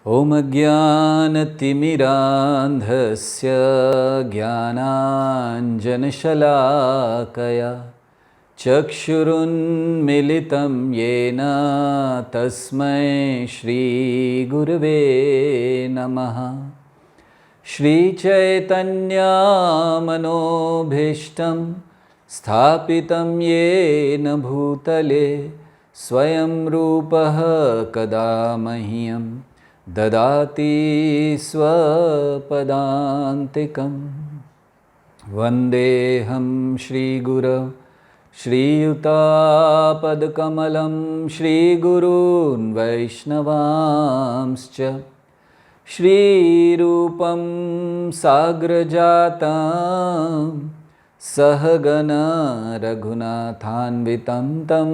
ॐ ज्ञानतिमिरान्धस्य ज्ञानाञ्जनशलाकया चक्षुरुन्मिलितं येन तस्मै श्रीगुरवे नमः। श्रीचैतन्यमनोभीष्टं स्थापितं येन भूतले स्वयं रूपः कदा मह्यं ददाति स्वपदान्तिकं। वन्देऽहं श्रीगुरौ श्रीयुतापदकमलं श्रीगुरून् वैष्णवांश्च श्रीरूपं साग्रजातं सहगना रघुनाथान्वितं तं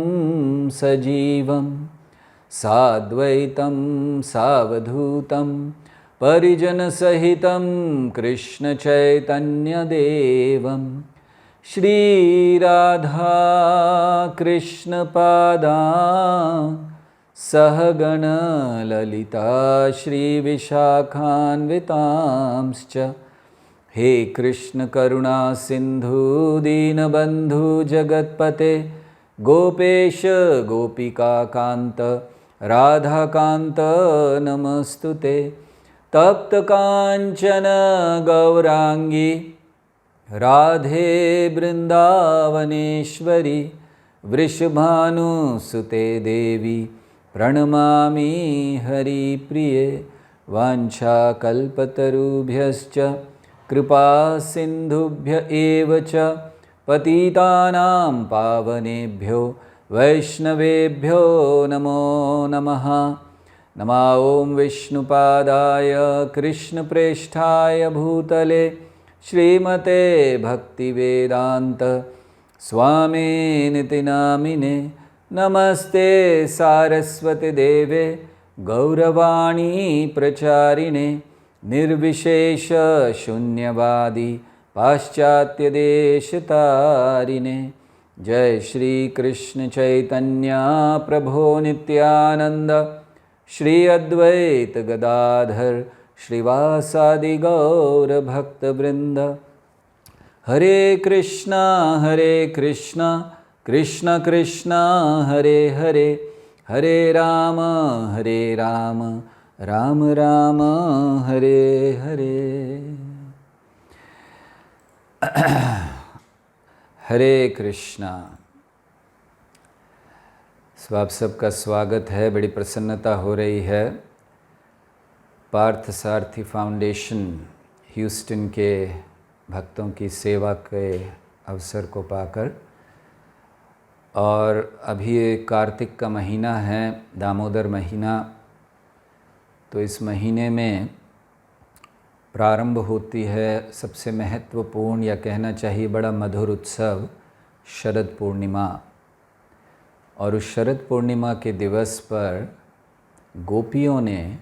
सजीवं साद्वैतं सावधूतं परिजनसहितं कृष्णचैतन्यदेवं श्रीराधा कृष्णपादान् सहगण ललिता श्रीविशाखान्वितांश्च। हे कृष्ण करुणा सिंधु दीनबंधु जगत्पते गोपेश गोपिकाकांत राधाकांत नमस्तुते। तप्त कांचन गौरांगी राधे वृंदावनेश्वरी वृषभानुसुते देवी प्रणमामि हरिप्रिये। वाञ्छाकल्पतरुभ्यश्च कृपा सिन्धुभ्य एव च पतितानां पावनेभ्यो वैष्णवेभ्यो नमो नमः। नमो ॐ विष्णुपादाय कृष्णप्रेष्ठाय भूतले श्रीमते भक्तिवेदान्त स्वामिनिति नामिने। नमस्ते सारस्वती देवे गौरवाणी प्रचारिणे निर्विशेष शून्यवादी पाश्चात्य देशतारिणे। जय श्री कृष्ण चैतन्य प्रभो नित्यानंद श्री अद्वैत गदाधर श्रीवासादि गौर भक्तवृंद। हरे कृष्णा कृष्ण कृष्ण हरे हरे हरे राम राम राम हरे हरे। हरे कृष्णा। आप सबका स्वागत है। बड़ी प्रसन्नता हो रही है पार्थ सारथी फाउंडेशन ह्यूस्टन के भक्तों की सेवा के अवसर को पाकर। और अभी ये कार्तिक का महीना है, दामोदर महीना। तो इस महीने में प्रारंभ होती है सबसे महत्वपूर्ण या कहना चाहिए बड़ा मधुर उत्सव शरद पूर्णिमा। और उस शरद पूर्णिमा के दिवस पर गोपियों ने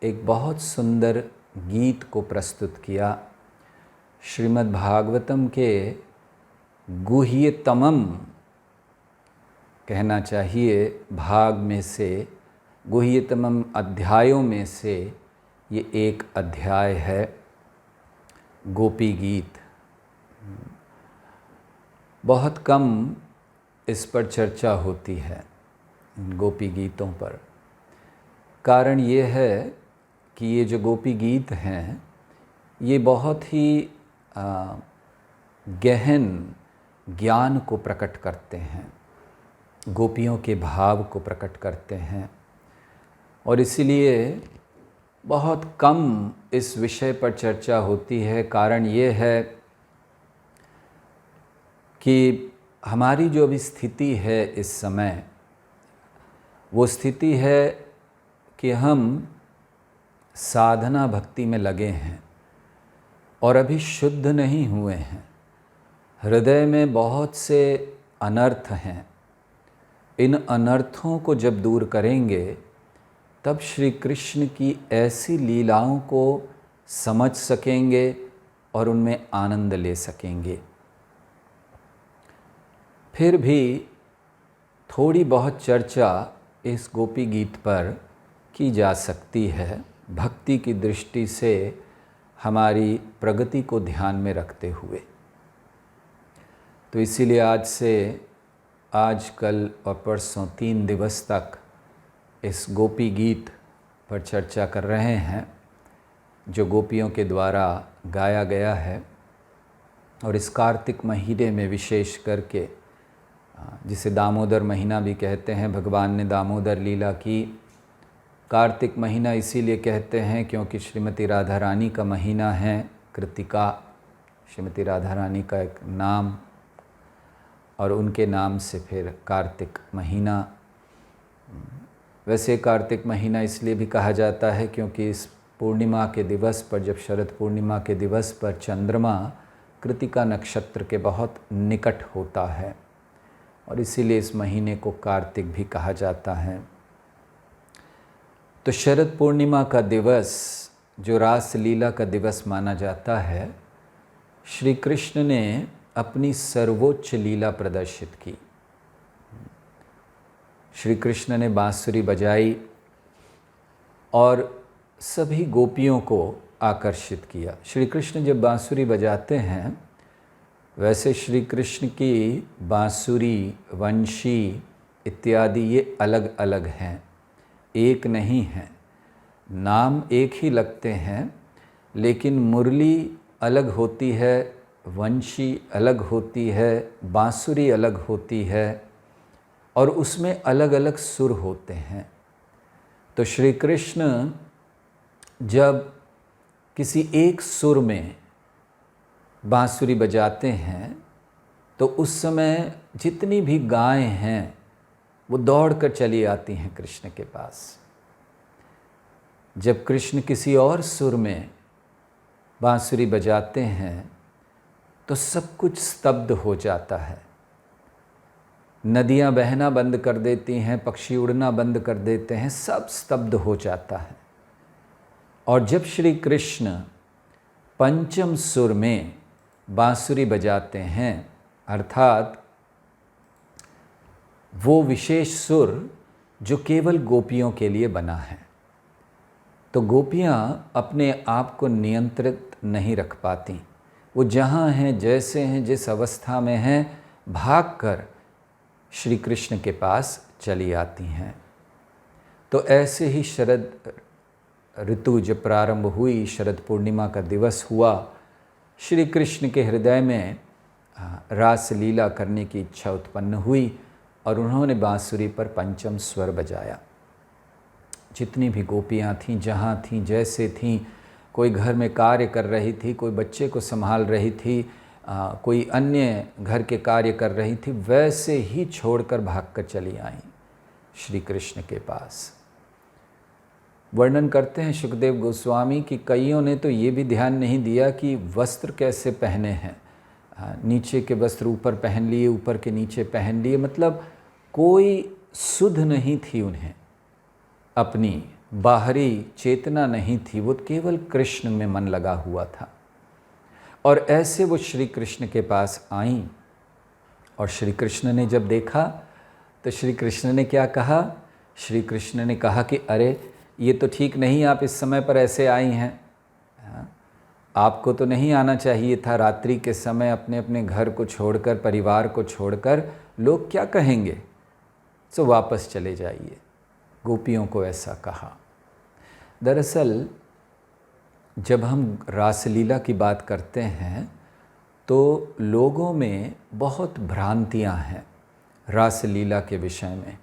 एक बहुत सुंदर गीत को प्रस्तुत किया। श्रीमद् भागवतम के गुह्यतमम कहना चाहिए भाग में से, गुह्यतमम अध्यायों में से ये एक अध्याय है गोपी गीत। बहुत कम इस पर चर्चा होती है गोपी गीतों पर। कारण ये है कि ये जो गोपी गीत हैं ये बहुत ही गहन ज्ञान को प्रकट करते हैं, गोपियों के भाव को प्रकट करते हैं। और इसीलिए बहुत कम इस विषय पर चर्चा होती है। कारण ये है कि हमारी जो अभी स्थिति है इस समय, वो स्थिति है कि हम साधना भक्ति में लगे हैं और अभी शुद्ध नहीं हुए हैं। हृदय में बहुत से अनर्थ हैं। इन अनर्थों को जब दूर करेंगे तब श्री कृष्ण की ऐसी लीलाओं को समझ सकेंगे और उनमें आनंद ले सकेंगे। फिर भी थोड़ी बहुत चर्चा इस गोपी गीत पर की जा सकती है भक्ति की दृष्टि से हमारी प्रगति को ध्यान में रखते हुए। तो इसीलिए आज कल और परसों 3 दिवस तक इस गोपी गीत पर चर्चा कर रहे हैं जो गोपियों के द्वारा गाया गया है। और इस कार्तिक महीने में विशेष करके, जिसे दामोदर महीना भी कहते हैं, भगवान ने दामोदर लीला की। कार्तिक महीना इसीलिए कहते हैं क्योंकि श्रीमती राधा रानी का महीना है, कृतिका श्रीमती राधा रानी का एक नाम, और उनके नाम से फिर कार्तिक महीना। वैसे कार्तिक महीना इसलिए भी कहा जाता है क्योंकि इस पूर्णिमा के दिवस पर, जब शरद पूर्णिमा के दिवस पर चंद्रमा कृतिका नक्षत्र के बहुत निकट होता है, और इसीलिए इस महीने को कार्तिक भी कहा जाता है। तो शरद पूर्णिमा का दिवस जो रास लीला का दिवस माना जाता है, श्री कृष्ण ने अपनी सर्वोच्च लीला प्रदर्शित की। श्री कृष्ण ने बांसुरी बजाई और सभी गोपियों को आकर्षित किया। श्री कृष्ण जब बांसुरी बजाते हैं, वैसे श्री कृष्ण की बांसुरी, वंशी इत्यादि ये अलग अलग हैं, एक नहीं हैं। नाम एक ही लगते हैं, लेकिन मुरली अलग होती है, वंशी अलग होती है, बांसुरी अलग होती है, और उसमें अलग अलग सुर होते हैं। तो श्री कृष्ण जब किसी एक सुर में बांसुरी बजाते हैं तो उस समय जितनी भी गायें हैं वो दौड़कर चली आती हैं कृष्ण के पास। जब कृष्ण किसी और सुर में बांसुरी बजाते हैं तो सब कुछ स्तब्ध हो जाता है। नदियाँ बहना बंद कर देती हैं, पक्षी उड़ना बंद कर देते हैं, सब स्तब्ध हो जाता है। और जब श्री कृष्ण पंचम सुर में बांसुरी बजाते हैं, अर्थात वो विशेष सुर जो केवल गोपियों के लिए बना है, तो गोपियाँ अपने आप को नियंत्रित नहीं रख पाती। वो जहाँ हैं, जैसे हैं, जिस अवस्था में हैं, भागकर श्री कृष्ण के पास चली आती हैं। तो ऐसे ही शरद ऋतु जब प्रारंभ हुई, शरद पूर्णिमा का दिवस हुआ, श्री कृष्ण के हृदय में रास लीला करने की इच्छा उत्पन्न हुई और उन्होंने बांसुरी पर पंचम स्वर बजाया। जितनी भी गोपियाँ थीं, जहाँ थीं, जैसे थीं, कोई घर में कार्य कर रही थी, कोई बच्चे को संभाल रही थी, कोई अन्य घर के कार्य कर रही थी, वैसे ही छोड़कर भागकर चली आईं श्री कृष्ण के पास। वर्णन करते हैं सुखदेव गोस्वामी कि कईयों ने तो ये भी ध्यान नहीं दिया कि वस्त्र कैसे पहने हैं। नीचे के वस्त्र ऊपर पहन लिए, ऊपर के नीचे पहन लिए, मतलब कोई सुध नहीं थी उन्हें, अपनी बाहरी चेतना नहीं थी, वो केवल कृष्ण में मन लगा हुआ था। और ऐसे वो श्री कृष्ण के पास आईं, और श्री कृष्ण ने जब देखा तो श्री कृष्ण ने क्या कहा? श्री कृष्ण ने कहा कि अरे ये तो ठीक नहीं, आप इस समय पर ऐसे आई हैं, आपको तो नहीं आना चाहिए था रात्रि के समय, अपने अपने घर को छोड़कर, परिवार को छोड़कर, लोग क्या कहेंगे, सो वापस चले जाइए। गोपियों को ऐसा कहा। दरअसल जब हम रासलीला की बात करते हैं तो लोगों में बहुत भ्रांतियां हैं रासलीला के विषय में।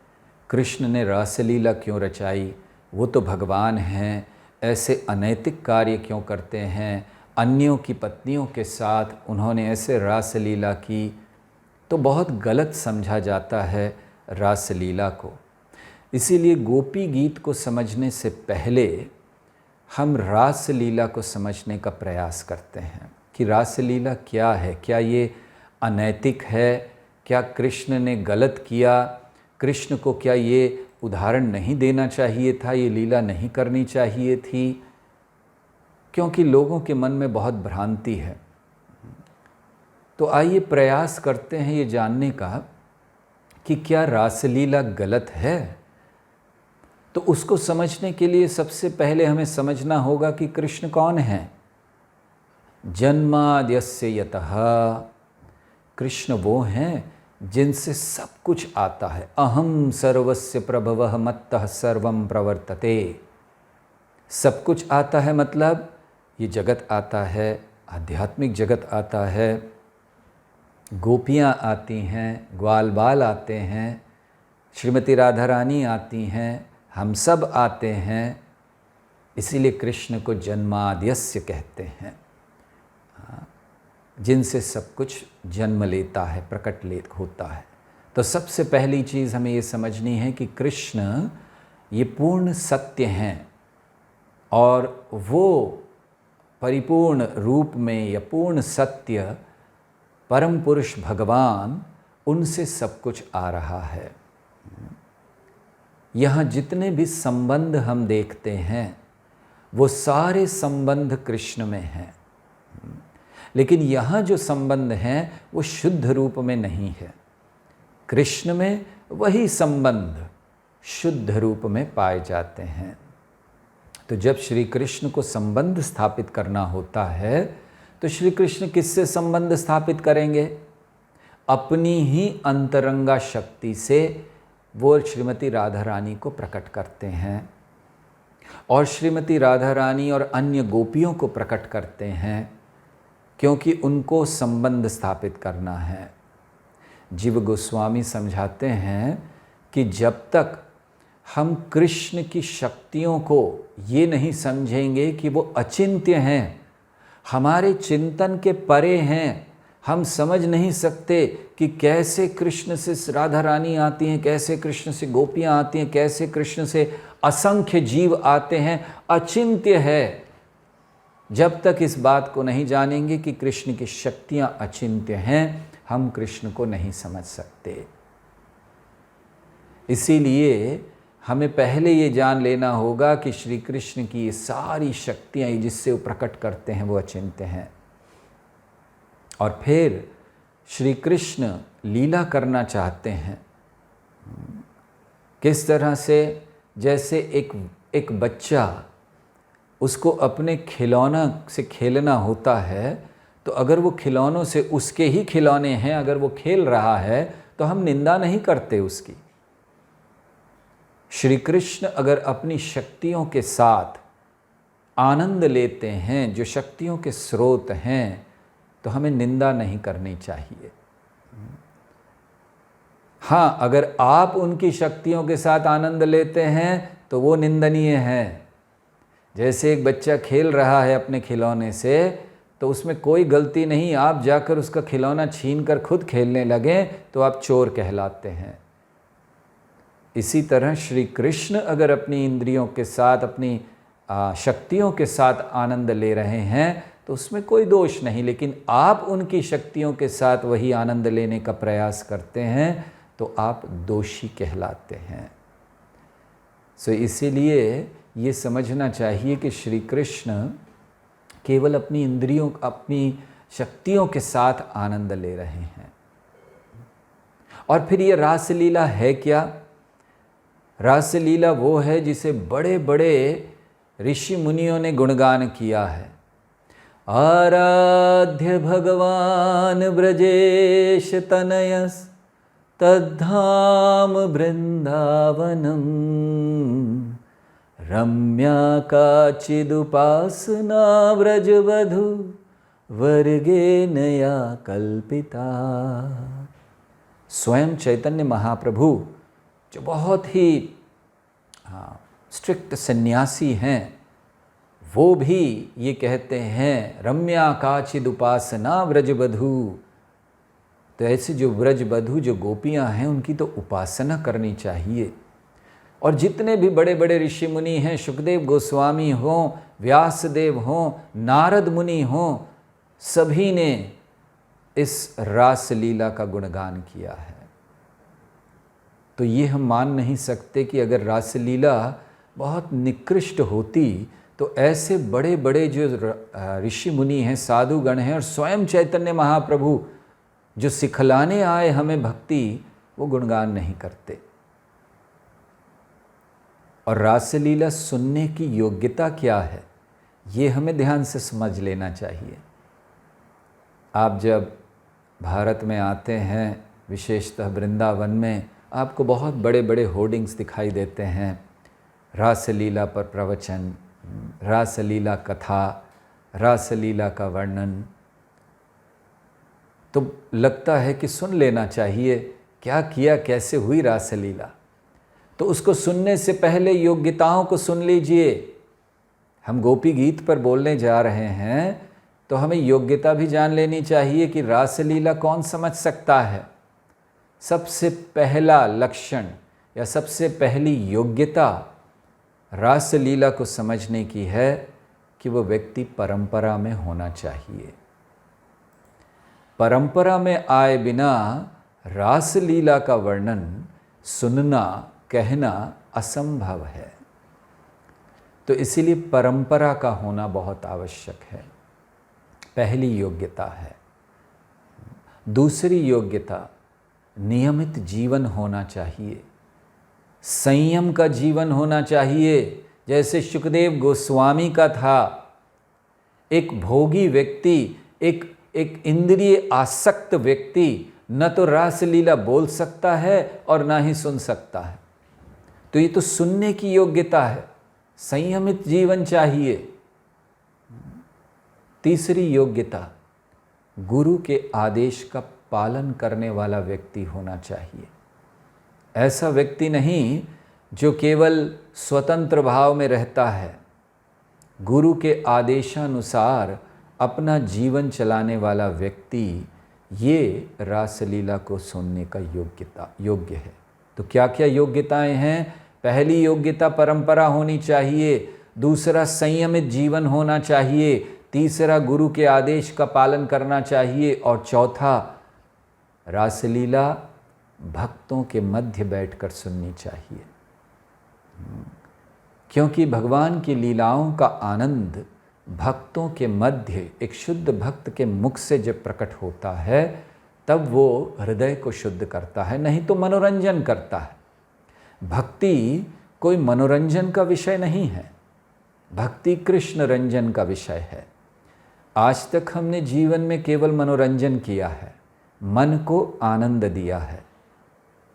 कृष्ण ने रासलीला क्यों रचाई? वो तो भगवान हैं, ऐसे अनैतिक कार्य क्यों करते हैं? अन्यों की पत्नियों के साथ उन्होंने ऐसे रासलीला की, तो बहुत गलत समझा जाता है रासलीला को। इसीलिए गोपी गीत को समझने से पहले हम रासलीला को समझने का प्रयास करते हैं कि रासलीला क्या है, क्या ये अनैतिक है, क्या कृष्ण ने गलत किया, कृष्ण को क्या ये उदाहरण नहीं देना चाहिए था, ये लीला नहीं करनी चाहिए थी, क्योंकि लोगों के मन में बहुत भ्रांति है। तो आइए प्रयास करते हैं ये जानने का कि क्या रासलीला गलत है। तो उसको समझने के लिए सबसे पहले हमें समझना होगा कि कृष्ण कौन है। जन्माद्यस्य यतः, कृष्ण वो हैं जिनसे सब कुछ आता है। अहम सर्वस्य प्रभवः मत्तः सर्वं प्रवर्तते। सब कुछ आता है मतलब ये जगत आता है, आध्यात्मिक जगत आता है, गोपियाँ आती हैं, ग्वाल बाल आते हैं, श्रीमती राधा रानी आती हैं, हम सब आते हैं। इसीलिए कृष्ण को जन्माद्यस्य कहते हैं, जिनसे सब कुछ जन्म लेता है, प्रकट होता है। तो सबसे पहली चीज़ हमें ये समझनी है कि कृष्ण ये पूर्ण सत्य हैं और वो परिपूर्ण रूप में या पूर्ण सत्य परम पुरुष भगवान, उनसे सब कुछ आ रहा है। यहाँ जितने भी संबंध हम देखते हैं वो सारे संबंध कृष्ण में हैं, लेकिन यहाँ जो संबंध हैं वो शुद्ध रूप में नहीं है। कृष्ण में वही संबंध शुद्ध रूप में पाए जाते हैं। तो जब श्री कृष्ण को संबंध स्थापित करना होता है तो श्री कृष्ण किससे संबंध स्थापित करेंगे? अपनी ही अंतरंगा शक्ति से वो श्रीमती राधा रानी को प्रकट करते हैं और श्रीमती राधा रानी और अन्य गोपियों को प्रकट करते हैं, क्योंकि उनको संबंध स्थापित करना है। जीव गोस्वामी समझाते हैं कि जब तक हम कृष्ण की शक्तियों को ये नहीं समझेंगे कि वो अचिंत्य हैं, हमारे चिंतन के परे हैं, हम समझ नहीं सकते कि कैसे कृष्ण से राधा रानी आती हैं, कैसे कृष्ण से गोपियाँ आती हैं, कैसे कृष्ण से असंख्य जीव आते हैं, अचिंत्य है। जब तक इस बात को नहीं जानेंगे कि कृष्ण की शक्तियाँ अचिंत्य हैं, हम कृष्ण को नहीं समझ सकते। इसीलिए हमें पहले ये जान लेना होगा कि श्री कृष्ण की ये सारी शक्तियाँ जिससे वो प्रकट करते हैं वो अचिंत्य हैं। और फिर श्री कृष्ण लीला करना चाहते हैं। किस तरह से? जैसे एक बच्चा, उसको अपने खिलौना से खेलना होता है, तो अगर वो खिलौनों से उसके ही खिलौने हैं, अगर वो खेल रहा है तो हम निंदा नहीं करते उसकी। श्री कृष्ण अगर अपनी शक्तियों के साथ आनंद लेते हैं, जो शक्तियों के स्रोत हैं, तो हमें निंदा नहीं करनी चाहिए। हाँ, अगर आप उनकी शक्तियों के साथ आनंद लेते हैं तो वो निंदनीय है। जैसे एक बच्चा खेल रहा है अपने खिलौने से, तो उसमें कोई गलती नहीं, आप जाकर उसका खिलौना छीन कर खुद खेलने लगें तो आप चोर कहलाते हैं। इसी तरह श्री कृष्ण अगर अपनी इंद्रियों के साथ, अपनी शक्तियों के साथ आनंद ले रहे हैं तो उसमें कोई दोष नहीं, लेकिन आप उनकी शक्तियों के साथ वही आनंद लेने का प्रयास करते हैं तो आप दोषी कहलाते हैं। सो इसीलिए ये समझना चाहिए कि श्री कृष्ण केवल अपनी इंद्रियों, अपनी शक्तियों के साथ आनंद ले रहे हैं। और फिर ये रासलीला है क्या? रासलीला वो है जिसे बड़े बड़े ऋषि मुनियों ने गुणगान किया है। आराध्य भगवान ब्रजेश तनयस तद्धाम वृंदावनम रम्या काचिदुपासना व्रजवधु वर्गे नया कल्पिता। स्वयं चैतन्य महाप्रभु जो बहुत ही स्ट्रिक्ट सन्यासी हैं, वो भी ये कहते हैं रम्या काचिद उपासना व्रजवधु। तो ऐसे जो व्रजवधु, जो गोपियां हैं, उनकी तो उपासना करनी चाहिए। और जितने भी बड़े बड़े ऋषि मुनि हैं, सुखदेव गोस्वामी हों, व्यासदेव हों, नारद मुनि हों, सभी ने इस रासलीला का गुणगान किया है। तो ये हम मान नहीं सकते कि अगर रासलीला बहुत निकृष्ट होती तो ऐसे बड़े बड़े जो ऋषि मुनि हैं, साधुगण हैं, और स्वयं चैतन्य महाप्रभु जो सिखलाने आए हमें भक्ति, वो गुणगान नहीं करते। और रासलीला सुनने की योग्यता क्या है, ये हमें ध्यान से समझ लेना चाहिए। आप जब भारत में आते हैं, विशेषतः वृंदावन में, आपको बहुत बड़े बड़े होर्डिंग्स दिखाई देते हैं, रासलीला पर प्रवचन, रासलीला कथा, रासलीला का वर्णन। तो लगता है कि सुन लेना चाहिए, क्या किया, कैसे हुई रासलीला। तो उसको सुनने से पहले योग्यताओं को सुन लीजिए। हम गोपी गीत पर बोलने जा रहे हैं तो हमें योग्यता भी जान लेनी चाहिए कि रासलीला कौन समझ सकता है। सबसे पहला लक्षण या सबसे पहली योग्यता रासलीला को समझने की है कि वो व्यक्ति परंपरा में होना चाहिए। परंपरा में आए बिना रासलीला का वर्णन सुनना, कहना असंभव है। तो इसीलिए परंपरा का होना बहुत आवश्यक है, पहली योग्यता है। दूसरी योग्यता, नियमित जीवन होना चाहिए, संयम का जीवन होना चाहिए, जैसे सुखदेव गोस्वामी का था। एक भोगी व्यक्ति, एक इंद्रिय आसक्त व्यक्ति न तो रासलीला बोल सकता है और ना ही सुन सकता है। तो ये तो सुनने की योग्यता है, संयमित जीवन चाहिए। तीसरी योग्यता, गुरु के आदेश का पालन करने वाला व्यक्ति होना चाहिए। ऐसा व्यक्ति नहीं जो केवल स्वतंत्र भाव में रहता है, गुरु के आदेशानुसार अपना जीवन चलाने वाला व्यक्ति ये रासलीला को सुनने का योग्य है। तो क्या क्या योग्यताएं हैं? पहली योग्यता परंपरा होनी चाहिए, दूसरा संयमित जीवन होना चाहिए, तीसरा गुरु के आदेश का पालन करना चाहिए और चौथा रासलीला भक्तों के मध्य बैठकर सुननी चाहिए। क्योंकि भगवान की लीलाओं का आनंद भक्तों के मध्य, एक शुद्ध भक्त के मुख से जब प्रकट होता है तब वो हृदय को शुद्ध करता है, नहीं तो मनोरंजन करता है। भक्ति कोई मनोरंजन का विषय नहीं है, भक्ति कृष्ण रंजन का विषय है। आज तक हमने जीवन में केवल मनोरंजन किया है, मन को आनंद दिया है,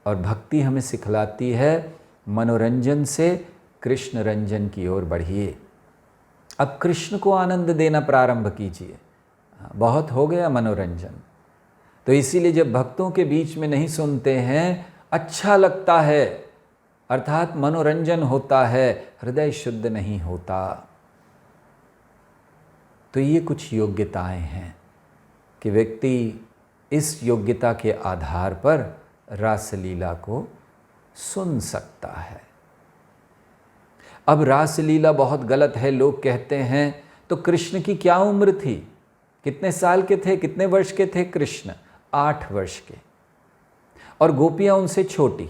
और भक्ति हमें सिखलाती है मनोरंजन से कृष्ण रंजन की ओर बढ़िए। अब कृष्ण को आनंद देना प्रारंभ कीजिए, बहुत हो गया मनोरंजन। तो इसीलिए जब भक्तों के बीच में नहीं सुनते हैं, अच्छा लगता है, अर्थात मनोरंजन होता है, हृदय शुद्ध नहीं होता। तो ये कुछ योग्यताएं हैं कि व्यक्ति इस योग्यता के आधार पर रासलीला को सुन सकता है। अब रासलीला बहुत गलत है, लोग कहते हैं तो कृष्ण की क्या उम्र थी, कितने साल के थे, कितने वर्ष के थे कृष्ण? 8 वर्ष के, और गोपियां उनसे छोटी।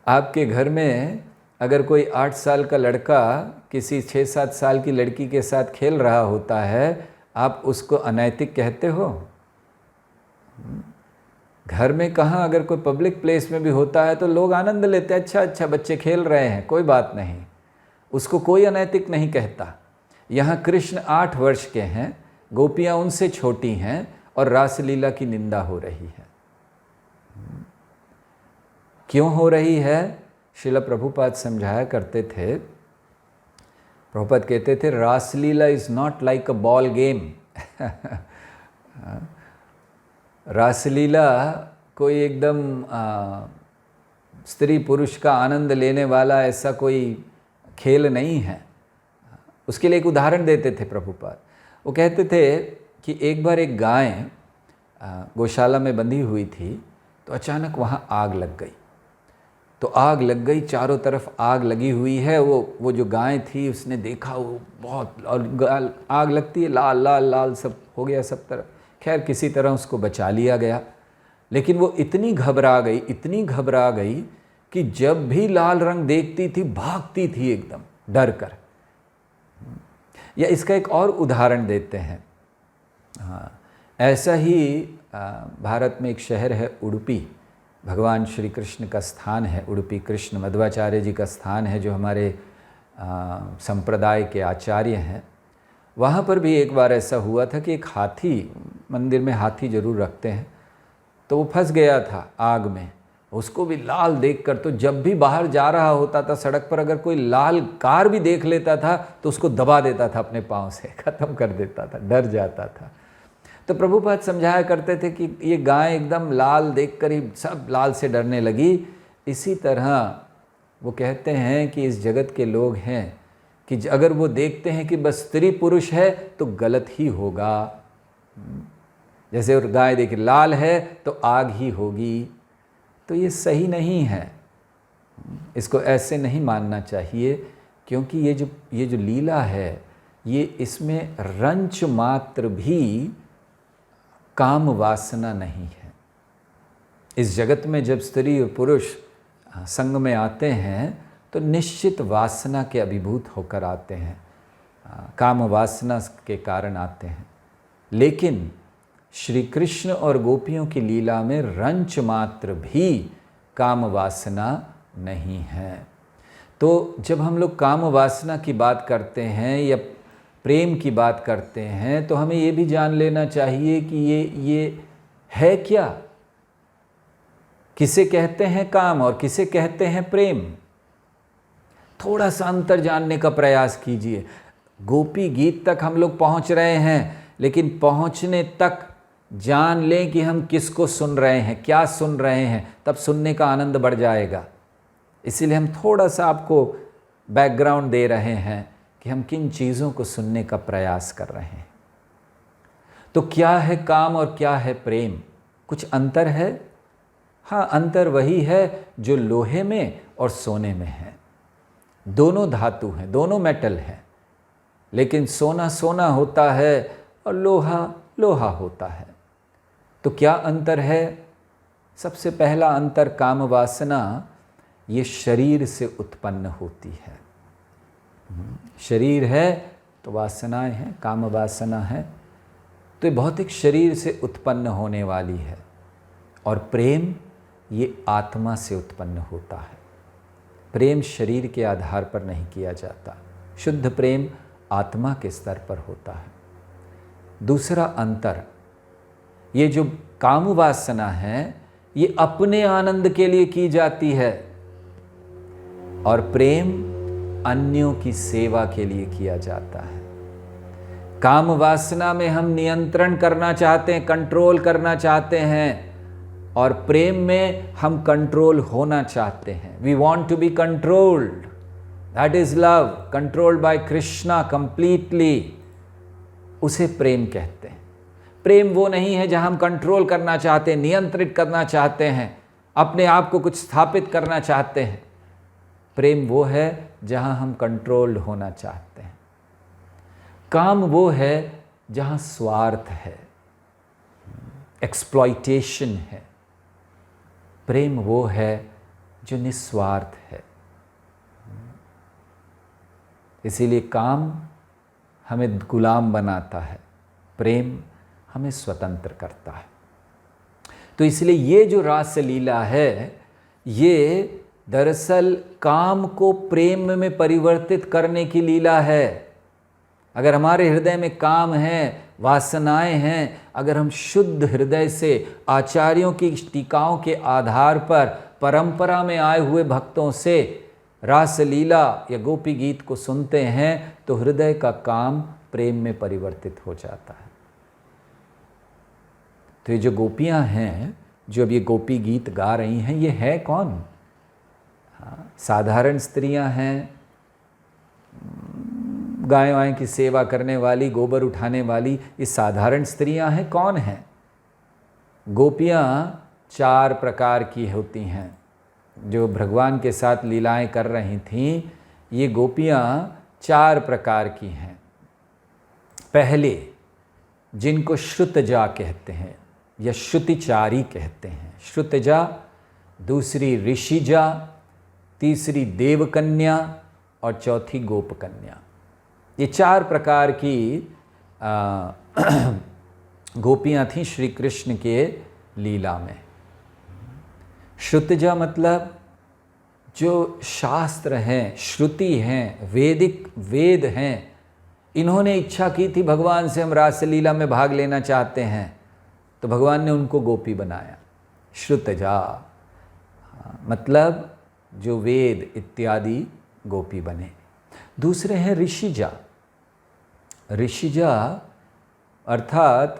आपके घर में अगर कोई 8 साल का लड़का किसी 6-7 साल की लड़की के साथ खेल रहा होता है, आप उसको अनैतिक कहते हो? घर में कहाँ, अगर कोई पब्लिक प्लेस में भी होता है तो लोग आनंद लेते हैं, अच्छा बच्चे खेल रहे हैं, कोई बात नहीं, उसको कोई अनैतिक नहीं कहता। यहाँ कृष्ण 8 वर्ष के हैं, गोपियाँ उनसे छोटी हैं और रासलीला की निंदा हो रही है। क्यों हो रही है? श्रील प्रभुपाद समझाया करते थे। प्रभुपाद कहते थे Rasleela is not like a ball game. Rasleela कोई एकदम स्त्री पुरुष का आनंद लेने वाला ऐसा कोई खेल नहीं है। उसके लिए एक उदाहरण देते थे प्रभुपाद। वो कहते थे कि एक बार एक गाय गौशाला में बंधी हुई थी, तो अचानक वहाँ आग लग गई। तो आग लग गई, चारों तरफ आग लगी हुई है। वो जो गाय थी उसने देखा, वो बहुत, और आग लगती है, लाल लाल लाल सब हो गया सब तरफ। खैर किसी तरह उसको बचा लिया गया, लेकिन वो इतनी घबरा गई कि जब भी लाल रंग देखती थी भागती थी एकदम डर कर। या इसका एक और उदाहरण देते हैं। हाँ, ऐसा ही भारत में एक शहर है उडुपी, भगवान श्री कृष्ण का स्थान है, उडुपी कृष्ण मध्वाचार्य जी का स्थान है, जो हमारे संप्रदाय के आचार्य हैं। वहाँ पर भी एक बार ऐसा हुआ था कि एक हाथी, मंदिर में हाथी जरूर रखते हैं, तो वो फंस गया था आग में। उसको भी लाल देखकर, तो जब भी बाहर जा रहा होता था सड़क पर, अगर कोई लाल कार भी देख लेता था तो उसको दबा देता था अपने पाँव से, ख़त्म कर देता था, डर जाता था। तो प्रभुपाद समझाया करते थे कि ये गाय एकदम लाल देखकर ही सब लाल से डरने लगी। इसी तरह वो कहते हैं कि इस जगत के लोग हैं कि अगर वो देखते हैं कि बस स्त्री पुरुष है तो गलत ही होगा। जैसे और गाय देखिए लाल है तो आग ही होगी, तो ये सही नहीं है, इसको ऐसे नहीं मानना चाहिए। क्योंकि ये जो लीला है, ये इसमें रंच मात्र भी काम वासना नहीं है। इस जगत में जब स्त्री और पुरुष संग में आते हैं तो निश्चित वासना के अभिभूत होकर आते हैं, काम वासना के कारण आते हैं। लेकिन श्री कृष्ण और गोपियों की लीला में रंच मात्र भी काम वासना नहीं है। तो जब हम लोग काम वासना की बात करते हैं या प्रेम की बात करते हैं, तो हमें ये भी जान लेना चाहिए कि ये है क्या, किसे कहते हैं काम और किसे कहते हैं प्रेम। थोड़ा सा अंतर जानने का प्रयास कीजिए। गोपी गीत तक हम लोग पहुंच रहे हैं, लेकिन पहुंचने तक जान लें कि हम किसको सुन रहे हैं, क्या सुन रहे हैं, तब सुनने का आनंद बढ़ जाएगा। इसीलिए हम थोड़ा सा आपको बैकग्राउंड दे रहे हैं कि हम किन चीज़ों को सुनने का प्रयास कर रहे हैं। तो क्या है काम और क्या है प्रेम? कुछ अंतर है। हाँ, अंतर वही है जो लोहे में और सोने में है। दोनों धातु हैं, दोनों मेटल हैं, लेकिन सोना सोना होता है और लोहा लोहा होता है। तो क्या अंतर है? सबसे पहला अंतर, काम वासना ये शरीर से उत्पन्न होती है। शरीर है तो वासनाएं हैं, काम वासना है, तो ये भौतिक शरीर से उत्पन्न होने वाली है। और प्रेम ये आत्मा से उत्पन्न होता है। प्रेम शरीर के आधार पर नहीं किया जाता, शुद्ध प्रेम आत्मा के स्तर पर होता है। दूसरा अंतर, ये जो काम वासना है ये अपने आनंद के लिए की जाती है, और प्रेम अन्यों की सेवा के लिए किया जाता है। काम वासना में हम नियंत्रण करना चाहते हैं, कंट्रोल करना चाहते हैं, और प्रेम में हम कंट्रोल होना चाहते हैं। We want to be controlled, that is love, controlled by Krishna completely, उसे प्रेम कहते हैं। प्रेम वो नहीं है जहां हम कंट्रोल करना चाहते हैं, नियंत्रित करना चाहते हैं, अपने आप को कुछ स्थापित करना चाहते हैं। प्रेम वो है जहां हम कंट्रोल्ड होना चाहते हैं। काम वो है जहां स्वार्थ है, एक्सप्लॉइटेशन है। प्रेम वो है जो निस्वार्थ है। इसीलिए काम हमें गुलाम बनाता है, प्रेम हमें स्वतंत्र करता है। तो इसलिए ये जो रास लीला है, ये दरअसल काम को प्रेम में परिवर्तित करने की लीला है। अगर हमारे हृदय में काम है, वासनाएं हैं, अगर हम शुद्ध हृदय से आचार्यों की टीकाओं के आधार पर परंपरा में आए हुए भक्तों से रास लीला या गोपी गीत को सुनते हैं, तो हृदय का काम प्रेम में परिवर्तित हो जाता है। तो ये जो गोपियां हैं, जो अब ये गोपी गीत गा रही हैं, ये है कौन? साधारण स्त्रियां हैं, गाय वाय की सेवा करने वाली, गोबर उठाने वाली, ये साधारण स्त्रियां हैं। कौन हैं? गोपियां 4 प्रकार की होती हैं। जो भगवान के साथ लीलाएं कर रही थीं, ये गोपियां 4 प्रकार की हैं। पहले, जिनको श्रुतजा कहते हैं या श्रुतिचारी कहते हैं, श्रुतजा। दूसरी ऋषिजा, तीसरी देवकन्या और चौथी गोपकन्या। ये 4 प्रकार की गोपियां थीं श्री कृष्ण के लीला में। श्रुतजा मतलब जो शास्त्र हैं, श्रुति हैं, वैदिक वेद हैं, इन्होंने इच्छा की थी भगवान से हम रासलीला में भाग लेना चाहते हैं, तो भगवान ने उनको गोपी बनाया। श्रुतजा मतलब जो वेद इत्यादि गोपी बने। दूसरे हैं ऋषिजा। ऋषिजा अर्थात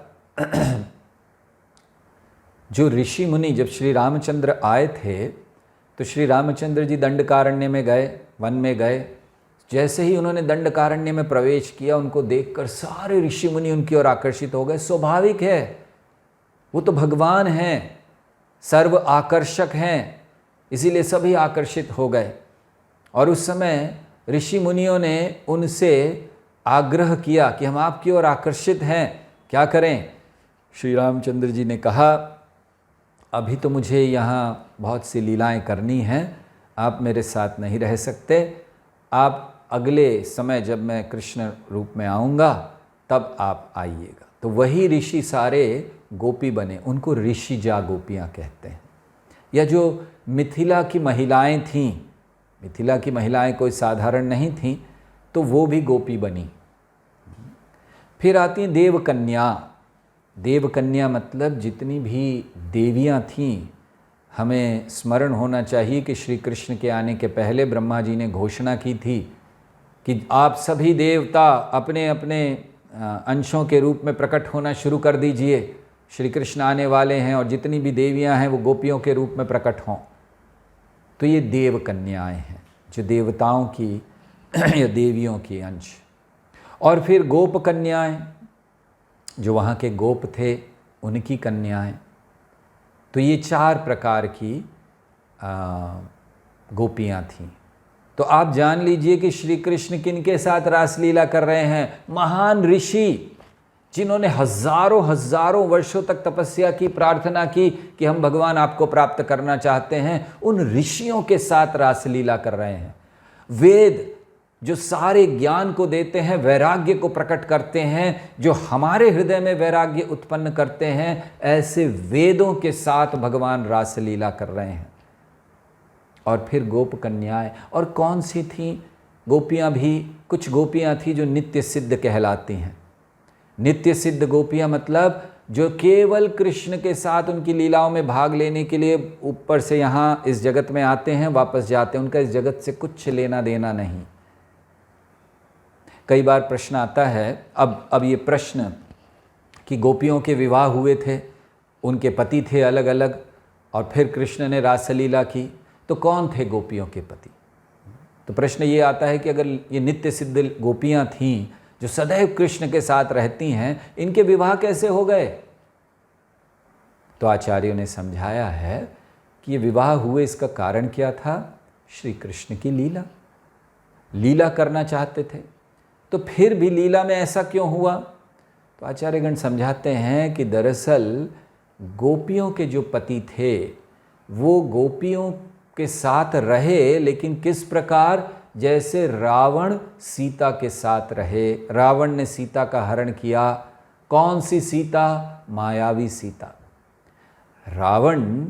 जो ऋषि मुनि, जब श्री रामचंद्र आए थे तो श्री रामचंद्र जी दंडकारण्य में गए, वन में गए। जैसे ही उन्होंने दंडकारण्य में प्रवेश किया, उनको देखकर सारे ऋषि मुनि उनकी ओर आकर्षित हो गए। स्वाभाविक है, वो तो भगवान हैं, सर्व आकर्षक हैं, इसीलिए सभी आकर्षित हो गए। और उस समय ऋषि मुनियों ने उनसे आग्रह किया कि हम आपकी ओर आकर्षित हैं, क्या करें? श्री रामचंद्र जी ने कहा, अभी तो मुझे यहाँ बहुत सी लीलाएं करनी हैं, आप मेरे साथ नहीं रह सकते, आप अगले समय जब मैं कृष्ण रूप में आऊँगा तब आप आइएगा। तो वही ऋषि सारे गोपी बने, उनको ऋषिजा गोपियाँ कहते हैं। या जो मिथिला की महिलाएं थीं, मिथिला की महिलाएं कोई साधारण नहीं थीं, तो वो भी गोपी बनी। फिर आती हैं देवकन्या। देवकन्या मतलब जितनी भी देवियां थीं, हमें स्मरण होना चाहिए कि श्री कृष्ण के आने के पहले ब्रह्मा जी ने घोषणा की थी कि आप सभी देवता अपने अपने अंशों के रूप में प्रकट होना शुरू कर दीजिए, श्री कृष्ण आने वाले हैं और जितनी भी देवियां हैं वो गोपियों के रूप में प्रकट हों। तो ये देव कन्याएं हैं, जो देवताओं की या देवियों की अंश। और फिर गोप कन्याएं, जो वहाँ के गोप थे उनकी कन्याएं। तो ये 4 प्रकार की गोपियाँ थीं। तो आप जान लीजिए कि श्री कृष्ण किनके साथ रासलीला कर रहे हैं? महान ऋषि, जिन्होंने हजारों हजारों वर्षों तक तपस्या की, प्रार्थना की कि हम भगवान आपको प्राप्त करना चाहते हैं, उन ऋषियों के साथ रासलीला कर रहे हैं। वेद जो सारे ज्ञान को देते हैं, वैराग्य को प्रकट करते हैं, जो हमारे हृदय में वैराग्य उत्पन्न करते हैं, ऐसे वेदों के साथ भगवान रासलीला कर रहे हैं। और फिर गोप कन्याएं, और कौन सी थीं गोपियां? भी कुछ गोपियां थीं जो नित्य सिद्ध कहलाती हैं। नित्य सिद्ध गोपियां मतलब जो केवल कृष्ण के साथ उनकी लीलाओं में भाग लेने के लिए ऊपर से यहाँ इस जगत में आते हैं, वापस जाते हैं, उनका इस जगत से कुछ लेना देना नहीं। कई बार प्रश्न आता है, अब ये प्रश्न कि गोपियों के विवाह हुए थे, उनके पति थे अलग अलग, और फिर कृष्ण ने रासलीला की, तो कौन थे गोपियों के पति? तो प्रश्न ये आता है कि अगर ये नित्य सिद्ध गोपियाँ थीं जो सदैव कृष्ण के साथ रहती हैं, इनके विवाह कैसे हो गए? तो आचार्यों ने समझाया है कि ये विवाह हुए, इसका कारण क्या था? श्री कृष्ण की लीला, लीला करना चाहते थे। तो फिर भी लीला में ऐसा क्यों हुआ? तो आचार्यगण समझाते हैं कि दरअसल गोपियों के जो पति थे वो गोपियों के साथ रहे, लेकिन किस प्रकार? जैसे रावण सीता के साथ रहे। रावण ने सीता का हरण किया। कौन सी सीता? मायावी सीता। रावण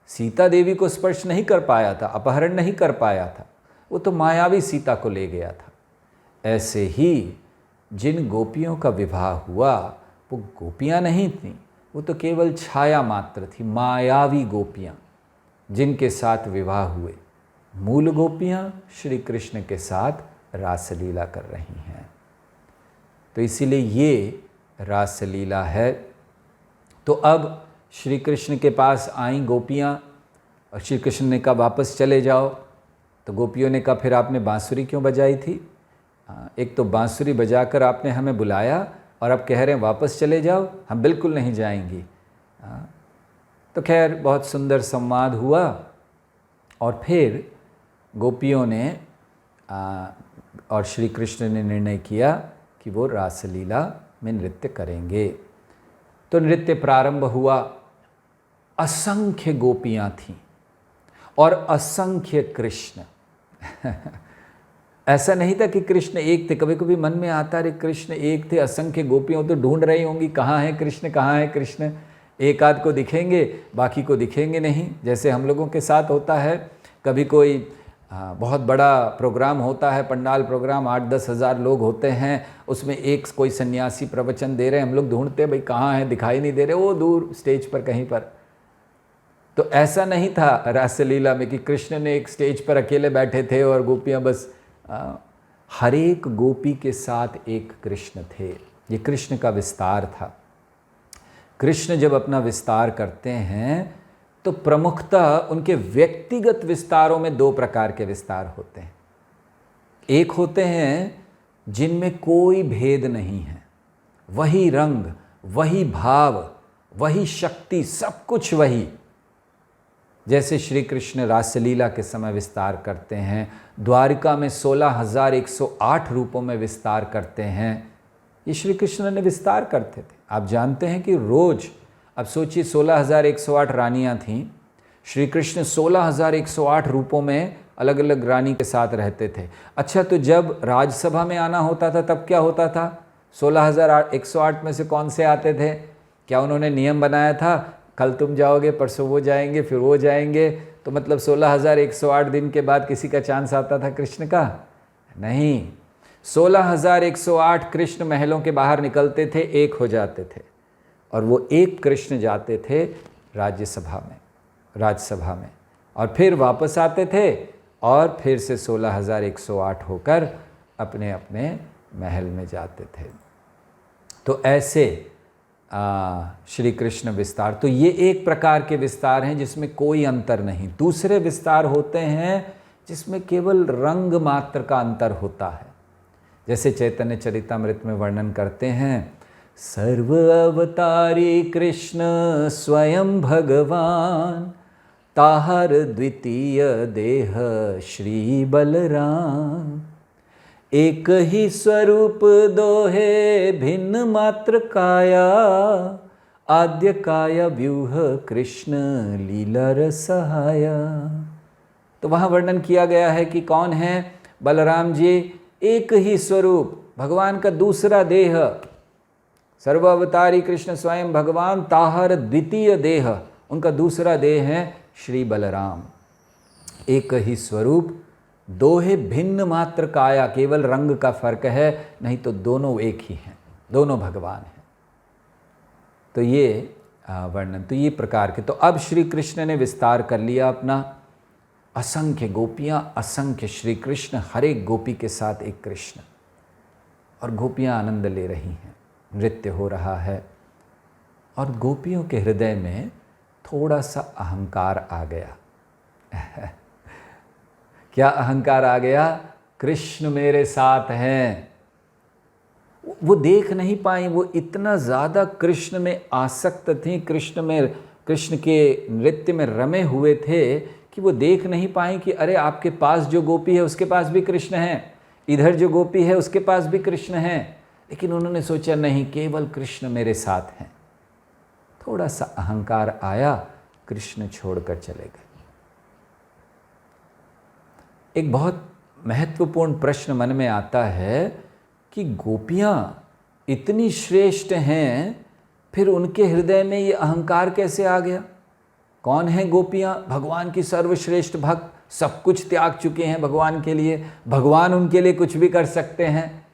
सीता देवी को स्पर्श नहीं कर पाया था, अपहरण नहीं कर पाया था, वो तो मायावी सीता को ले गया था। ऐसे ही जिन गोपियों का विवाह हुआ वो गोपियां नहीं थीं, वो तो केवल छाया मात्र थी, मायावी गोपियां जिनके साथ विवाह हुए। मूल गोपियां श्री कृष्ण के साथ रासलीला कर रही हैं। तो इसीलिए ये रासलीला है। तो अब श्री कृष्ण के पास आई गोपियां और श्री कृष्ण ने कहा वापस चले जाओ। तो गोपियों ने कहा फिर आपने बांसुरी क्यों बजाई थी? एक तो बांसुरी बजाकर आपने हमें बुलाया और अब कह रहे हैं वापस चले जाओ, हम बिल्कुल नहीं जाएंगी। तो खैर बहुत सुंदर संवाद हुआ और फिर गोपियों ने और श्री कृष्ण ने निर्णय किया कि वो रासलीला में नृत्य करेंगे। तो नृत्य प्रारंभ हुआ। असंख्य गोपियाँ थीं और असंख्य कृष्ण। ऐसा नहीं था कि कृष्ण एक थे। कभी कभी मन में आता, अरे कृष्ण एक थे, असंख्य गोपियाँ तो ढूंढ रही होंगी कहाँ है कृष्ण, कहाँ है कृष्ण। एक आध को दिखेंगे, बाकी को दिखेंगे नहीं। जैसे हम लोगों के साथ होता है, कभी कोई बहुत बड़ा प्रोग्राम होता है, पंडाल प्रोग्राम, 8-10 हज़ार लोग होते हैं, उसमें एक कोई सन्यासी प्रवचन दे रहे हैं, हम लोग ढूंढते हैं भाई कहाँ हैं, दिखाई नहीं दे रहे, वो दूर स्टेज पर कहीं पर। तो ऐसा नहीं था रासलीला में कि कृष्ण ने एक स्टेज पर अकेले बैठे थे और गोपियाँ बस, हर एक गोपी के साथ एक कृष्ण थे। ये कृष्ण का विस्तार था। कृष्ण जब अपना विस्तार करते हैं तो प्रमुखतः उनके व्यक्तिगत विस्तारों में दो प्रकार के विस्तार होते हैं। एक होते हैं जिनमें कोई भेद नहीं है, वही रंग, वही भाव, वही शक्ति, सब कुछ वही। जैसे श्री कृष्ण रासलीला के समय विस्तार करते हैं, द्वारिका में 16,108 रूपों में विस्तार करते हैं, ये श्री कृष्ण ने विस्तार करते थे। आप जानते हैं कि रोज, अब सोचिए 16,108 रानियां थीं, श्री कृष्ण 16,108 रूपों में अलग अलग रानी के साथ रहते थे। अच्छा, तो जब राजसभा में आना होता था तब क्या होता था? 16,108 में से कौन से आते थे? क्या उन्होंने नियम बनाया था कल तुम जाओगे, परसों वो जाएंगे, फिर वो जाएंगे? तो मतलब 16,108 दिन के बाद किसी का चांस आता था कृष्ण का? नहीं। 16,108 कृष्ण महलों के बाहर निकलते थे, एक हो जाते थे, और वो एक कृष्ण जाते थे राज्यसभा में, राजसभा में, और फिर वापस आते थे और फिर से 16,108 होकर अपने अपने महल में जाते थे। तो ऐसे श्री कृष्ण विस्तार, तो ये एक प्रकार के विस्तार हैं जिसमें कोई अंतर नहीं। दूसरे विस्तार होते हैं जिसमें केवल रंग मात्र का अंतर होता है। जैसे चैतन्य चरितामृत में वर्णन करते हैं, सर्व अवतारी कृष्ण स्वयं भगवान, ताहर द्वितीय देह श्री बलराम, एक ही स्वरूप दोहे भिन्न मात्र काया, आद्य काया व्यूह कृष्ण लीला रसहाया। तो वहाँ वर्णन किया गया है कि कौन है बलराम जी, एक ही स्वरूप, भगवान का दूसरा देह, सर्वावतारी कृष्ण स्वयं भगवान, ताहर द्वितीय देह, उनका दूसरा देह है श्री बलराम। एक ही स्वरूप, दोहे भिन्न मात्र काया, केवल रंग का फर्क है, नहीं तो दोनों एक ही हैं, दोनों भगवान हैं। तो ये वर्णन, तो ये प्रकार के। तो अब श्री कृष्ण ने विस्तार कर लिया अपना, असंख्य गोपियाँ, असंख्य श्री कृष्ण, हर एक गोपी के साथ एक कृष्ण, और गोपियाँ आनंद ले रही हैं, नृत्य हो रहा है, और गोपियों के हृदय में थोड़ा सा अहंकार आ गया। क्या अहंकार आ गया? कृष्ण मेरे साथ हैं। वो देख नहीं पाई, वो इतना ज़्यादा कृष्ण में आसक्त थी, कृष्ण के नृत्य में रमे हुए थे कि वो देख नहीं पाई कि अरे आपके पास जो गोपी है उसके पास भी कृष्ण है, इधर जो गोपी है उसके पास भी कृष्ण है। लेकिन उन्होंने सोचा नहीं, केवल कृष्ण मेरे साथ हैं। थोड़ा सा अहंकार आया, कृष्ण छोड़कर चले गए। एक बहुत महत्वपूर्ण प्रश्न मन में आता है कि गोपियाँ इतनी श्रेष्ठ हैं, फिर उनके हृदय में ये अहंकार कैसे आ गया? कौन है गोपियाँ? भगवान की सर्वश्रेष्ठ भक्त, सब कुछ त्याग चुके हैं भगवान के लिए, भगवान उनके लिए कुछ भी कर सकते हैं,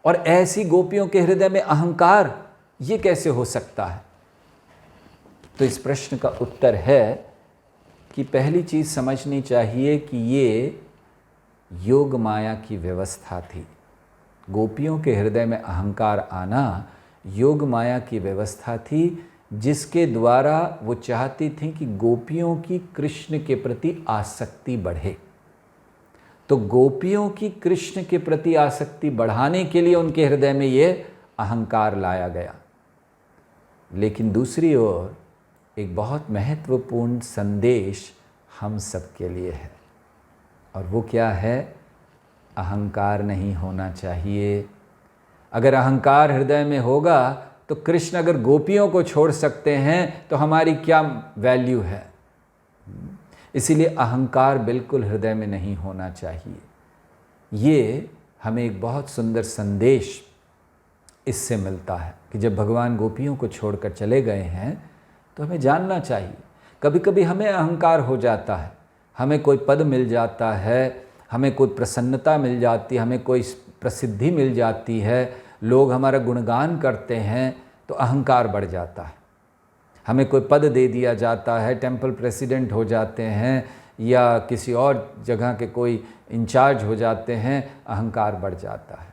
और ऐसी गोपियों के हृदय में अहंकार, ये कैसे हो सकता है? तो इस प्रश्न का उत्तर है कि पहली चीज़ समझनी चाहिए कि ये योग माया की व्यवस्था थी। गोपियों के हृदय में अहंकार आना योग माया की व्यवस्था थी, जिसके द्वारा वो चाहती थी कि गोपियों की कृष्ण के प्रति आसक्ति बढ़े। तो गोपियों की कृष्ण के प्रति आसक्ति बढ़ाने के लिए उनके हृदय में ये अहंकार लाया गया। लेकिन दूसरी ओर एक बहुत महत्वपूर्ण संदेश हम सब के लिए है, और वो क्या है? अहंकार नहीं होना चाहिए। अगर अहंकार हृदय में होगा तो कृष्ण अगर गोपियों को छोड़ सकते हैं तो हमारी क्या वैल्यू है? इसीलिए अहंकार बिल्कुल हृदय में नहीं होना चाहिए। ये हमें एक बहुत सुंदर संदेश इससे मिलता है कि जब भगवान गोपियों को छोड़कर चले गए हैं तो हमें जानना चाहिए। कभी कभी हमें अहंकार हो जाता है, हमें कोई पद मिल जाता है, हमें कोई प्रसन्नता मिल जाती है, हमें कोई प्रसिद्धि मिल जाती है, लोग हमारा गुणगान करते हैं तो अहंकार बढ़ जाता है। हमें कोई पद दे दिया जाता है, टेम्पल प्रेसिडेंट हो जाते हैं या किसी और जगह के कोई इंचार्ज हो जाते हैं, अहंकार बढ़ जाता है।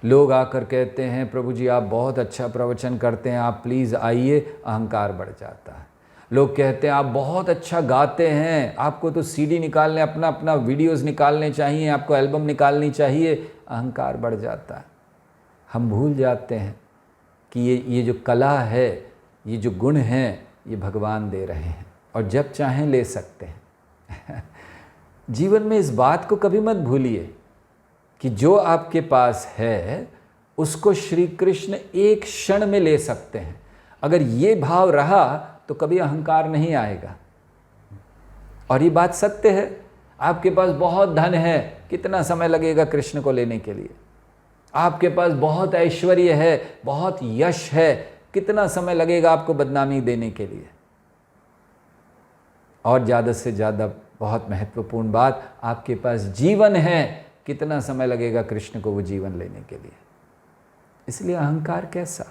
लोग आकर कहते हैं प्रभु जी आप बहुत अच्छा प्रवचन करते हैं, आप प्लीज़ आइए, अहंकार बढ़ जाता है। लोग कहते हैं आप बहुत अच्छा गाते हैं, आपको तो सीडी निकालने, अपना अपना वीडियोस निकालने चाहिए, आपको एल्बम निकालनी चाहिए, अहंकार बढ़ जाता है। हम भूल जाते हैं कि ये जो कला है, ये जो गुण हैं, ये भगवान दे रहे हैं और जब चाहें ले सकते हैं। जीवन में इस बात को कभी मत भूलिए कि जो आपके पास है उसको श्री कृष्ण एक क्षण में ले सकते हैं। अगर ये भाव रहा तो कभी अहंकार नहीं आएगा। और ये बात सत्य है, आपके पास बहुत धन है, कितना समय लगेगा कृष्ण को लेने के लिए? आपके पास बहुत ऐश्वर्य है, बहुत यश है, कितना समय लगेगा आपको बदनामी देने के लिए? और ज़्यादा से ज़्यादा बहुत महत्वपूर्ण बात, आपके पास जीवन है, कितना समय लगेगा कृष्ण को वो जीवन लेने के लिए? इसलिए अहंकार कैसा,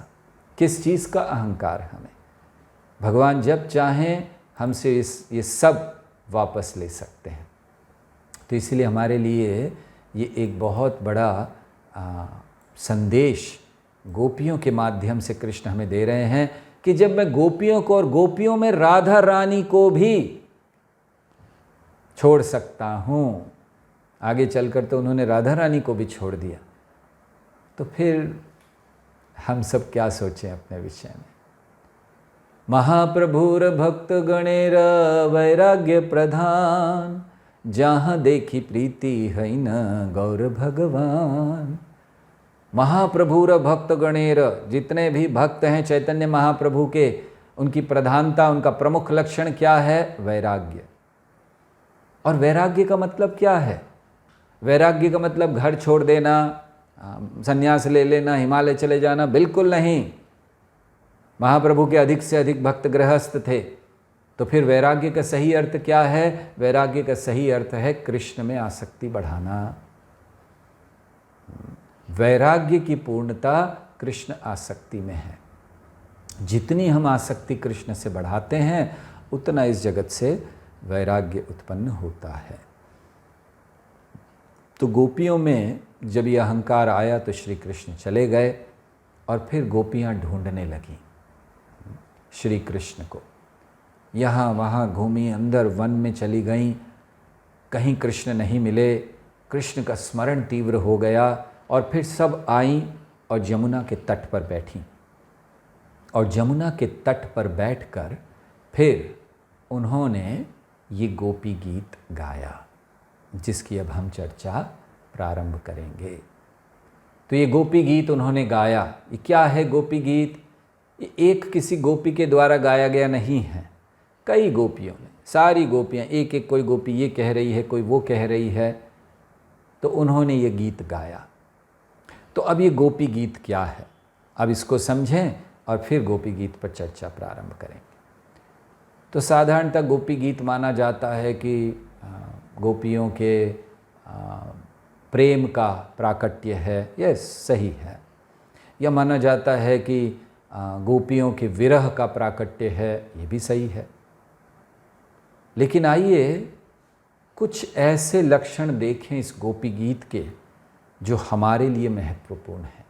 किस चीज़ का अहंकार? हमें भगवान जब चाहें हमसे ये सब वापस ले सकते हैं। तो इसलिए हमारे लिए ये एक बहुत बड़ा संदेश गोपियों के माध्यम से कृष्ण हमें दे रहे हैं कि जब मैं गोपियों को और गोपियों में राधा रानी को भी छोड़ सकता हूँ, आगे चलकर तो उन्होंने राधा रानी को भी छोड़ दिया, तो फिर हम सब क्या सोचें अपने विषय में। महाप्रभुर भक्त गणेर वैराग्य प्रधान, जहाँ देखी प्रीति है न गौर भगवान। महाप्रभुर भक्त गणेर, जितने भी भक्त हैं चैतन्य महाप्रभु के, उनकी प्रधानता, उनका प्रमुख लक्षण क्या है? वैराग्य। और वैराग्य का मतलब क्या है? वैराग्य का मतलब घर छोड़ देना, संन्यास ले लेना, हिमालय चले जाना, बिल्कुल नहीं। महाप्रभु के अधिक से अधिक भक्त गृहस्थ थे, तो फिर वैराग्य का सही अर्थ क्या है? वैराग्य का सही अर्थ है कृष्ण में आसक्ति बढ़ाना। वैराग्य की पूर्णता कृष्ण आसक्ति में है। जितनी हम आसक्ति कृष्ण से बढ़ाते हैं, उतना इस जगत से वैराग्य उत्पन्न होता है। तो गोपियों में जब ये अहंकार आया तो श्री कृष्ण चले गए और फिर गोपियां ढूंढने लगीं श्री कृष्ण को। यहाँ वहाँ घूमी, अंदर वन में चली गईं, कहीं कृष्ण नहीं मिले। कृष्ण का स्मरण तीव्र हो गया और फिर सब आईं और जमुना के तट पर बैठीं। और जमुना के तट पर बैठकर फिर उन्होंने ये गोपी गीत गाया, जिसकी अब हम चर्चा प्रारंभ करेंगे। तो ये गोपी गीत उन्होंने गाया। ये क्या है गोपी गीत? ये एक किसी गोपी के द्वारा गाया गया नहीं है, कई गोपियों ने, सारी गोपियाँ, एक एक, कोई गोपी ये कह रही है, कोई वो कह रही है, तो उन्होंने ये गीत गाया। तो अब ये गोपी गीत क्या है, अब इसको समझें और फिर गोपी गीत पर चर्चा प्रारंभ करेंगे। तो साधारणतः गोपी गीत माना जाता है कि गोपियों के प्रेम का प्राकट्य है, यह सही है। या माना जाता है कि गोपियों के विरह का प्राकट्य है, ये भी सही है। लेकिन आइए कुछ ऐसे लक्षण देखें इस गोपी गीत के जो हमारे लिए महत्वपूर्ण है।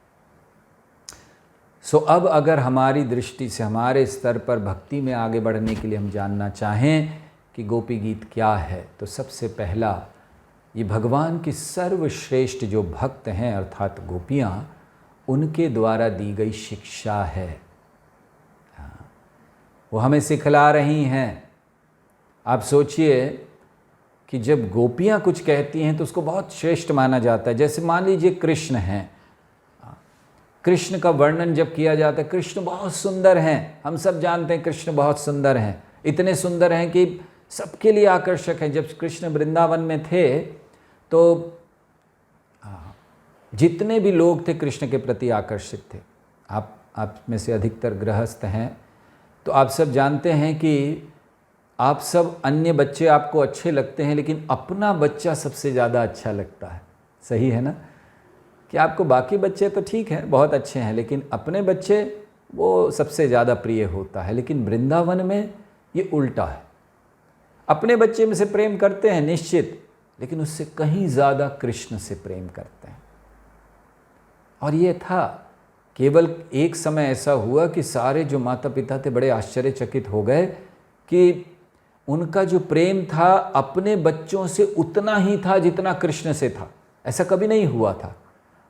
अब अगर हमारी दृष्टि से, हमारे स्तर पर भक्ति में आगे बढ़ने के लिए हम जानना चाहें कि गोपी गीत क्या है, तो सबसे पहला, ये भगवान की सर्वश्रेष्ठ जो भक्त हैं अर्थात गोपियाँ, उनके द्वारा दी गई शिक्षा है। वो हमें सिखला रही हैं। आप सोचिए कि जब गोपियाँ कुछ कहती हैं तो उसको बहुत श्रेष्ठ माना जाता है। जैसे मान लीजिए कृष्ण हैं, कृष्ण का वर्णन जब किया जाता है, कृष्ण बहुत सुंदर हैं, हम सब जानते हैं कृष्ण बहुत सुंदर हैं, इतने सुंदर हैं कि सबके लिए आकर्षक हैं। जब कृष्ण वृंदावन में थे तो जितने भी लोग थे कृष्ण के प्रति आकर्षित थे। आप में से अधिकतर गृहस्थ हैं, तो आप सब जानते हैं कि आप सब अन्य बच्चे आपको अच्छे लगते हैं, लेकिन अपना बच्चा सबसे ज़्यादा अच्छा लगता है। सही है ना? कि आपको बाकी बच्चे तो ठीक हैं, बहुत अच्छे हैं, लेकिन अपने बच्चे वो सबसे ज़्यादा प्रिय होता है। लेकिन वृंदावन में ये उल्टा है। अपने बच्चे में से प्रेम करते हैं निश्चित, लेकिन उससे कहीं ज़्यादा कृष्ण से प्रेम करते हैं। और ये था, केवल एक समय ऐसा हुआ कि सारे जो माता पिता थे बड़े आश्चर्यचकित हो गए कि उनका जो प्रेम था अपने बच्चों से उतना ही था जितना कृष्ण से था। ऐसा कभी नहीं हुआ था।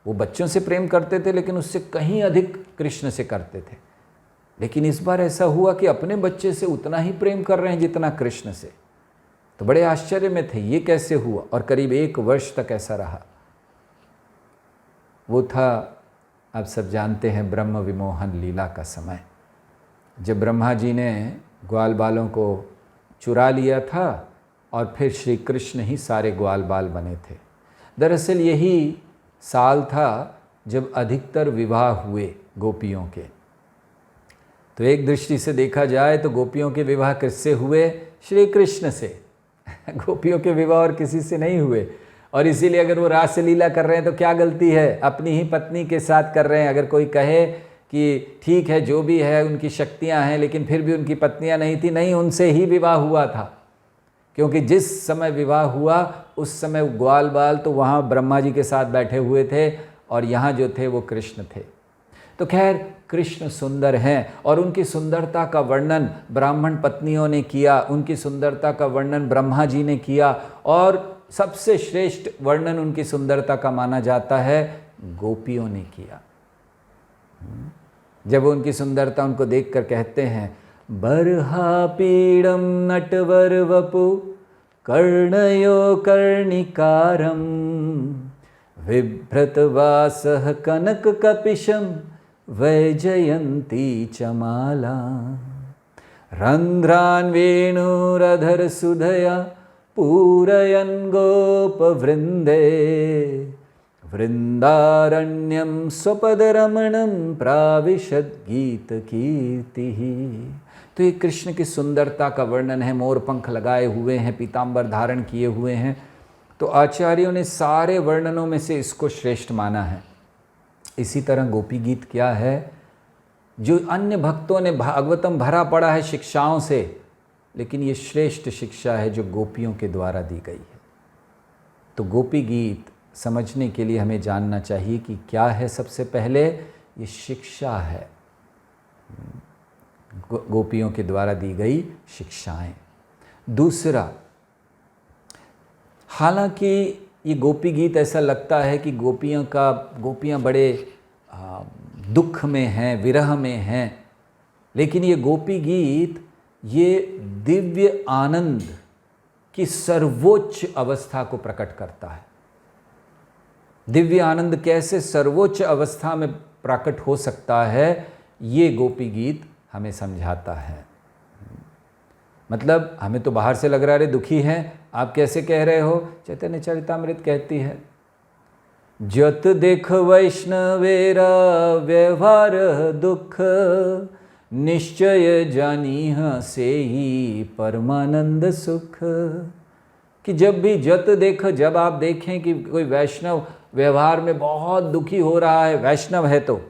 वो बच्चों से प्रेम करते थे, लेकिन उससे कहीं अधिक कृष्ण से करते थे। लेकिन इस बार ऐसा हुआ कि अपने बच्चे से उतना ही प्रेम कर रहे हैं जितना कृष्ण से। तो बड़े आश्चर्य में थे, ये कैसे हुआ? और करीब 1 वर्ष तक ऐसा रहा। वो था, आप सब जानते हैं, ब्रह्म विमोहन लीला का समय, जब ब्रह्मा जी ने ग्वाल बालों को चुरा लिया था और फिर श्री कृष्ण ही सारे ग्वाल बाल बने थे। दरअसल यही साल था जब अधिकतर विवाह हुए गोपियों के। तो एक दृष्टि से देखा जाए तो गोपियों के विवाह किससे हुए? श्री कृष्ण से। गोपियों के विवाह और किसी से नहीं हुए। और इसीलिए अगर वो रासलीला कर रहे हैं तो क्या गलती है? अपनी ही पत्नी के साथ कर रहे हैं। अगर कोई कहे कि ठीक है जो भी है उनकी शक्तियां हैं, लेकिन फिर भी उनकी पत्नियां नहीं थी, नहीं, उनसे ही विवाह हुआ था। क्योंकि जिस समय विवाह हुआ उस समय ग्वाल बाल तो वहाँ ब्रह्मा जी के साथ बैठे हुए थे और यहाँ जो थे वो कृष्ण थे। तो खैर, कृष्ण सुंदर हैं और उनकी सुंदरता का वर्णन ब्राह्मण पत्नियों ने किया, उनकी सुंदरता का वर्णन ब्रह्मा जी ने किया, और सबसे श्रेष्ठ वर्णन उनकी सुंदरता का माना जाता है गोपियों ने किया। जब उनकी सुंदरता उनको देखकर कहते हैं, बर्हा पीड़म नटवर वपु कर्णयो कर्णिकारम विभ्रतवासः कनक कपिशम वैजयंती चमाला रंध्रान वेणुरधर सुधया पूरयन् गोपवृंदे वृंदारण्यम स्वपदरमणं प्राविशद गीत कीर्तिः। तो ये कृष्ण की सुंदरता का वर्णन है। मोर पंख लगाए हुए हैं, पीतांबर धारण किए हुए हैं। तो आचार्यों ने सारे वर्णनों में से इसको श्रेष्ठ माना है। इसी तरह गोपी गीत क्या है? जो अन्य भक्तों ने भागवतम भरा पड़ा है शिक्षाओं से, लेकिन ये श्रेष्ठ शिक्षा है जो गोपियों के द्वारा दी गई है। तो गोपी गीत समझने के लिए हमें जानना चाहिए कि क्या है। सबसे पहले ये शिक्षा है, गोपियों के द्वारा दी गई शिक्षाएं। दूसरा, हालांकि ये गोपी गीत ऐसा लगता है कि गोपियां बड़े दुख में हैं, विरह में हैं, लेकिन ये गोपी गीत ये दिव्य आनंद की सर्वोच्च अवस्था को प्रकट करता है। दिव्य आनंद कैसे सर्वोच्च अवस्था में प्रकट हो सकता है, ये गोपी गीत हमें समझाता है। मतलब हमें तो बाहर से लग रहा है दुखी हैं, आप कैसे कह रहे हो? चैतन्य चरितामृत कहती है, जत देख वैष्णवेरा व्यवहार दुख निश्चय जानीह से ही परमानंद सुख। कि जब भी जत देख, जब आप देखें कि कोई वैष्णव व्यवहार में बहुत दुखी हो रहा है, वैष्णव है तो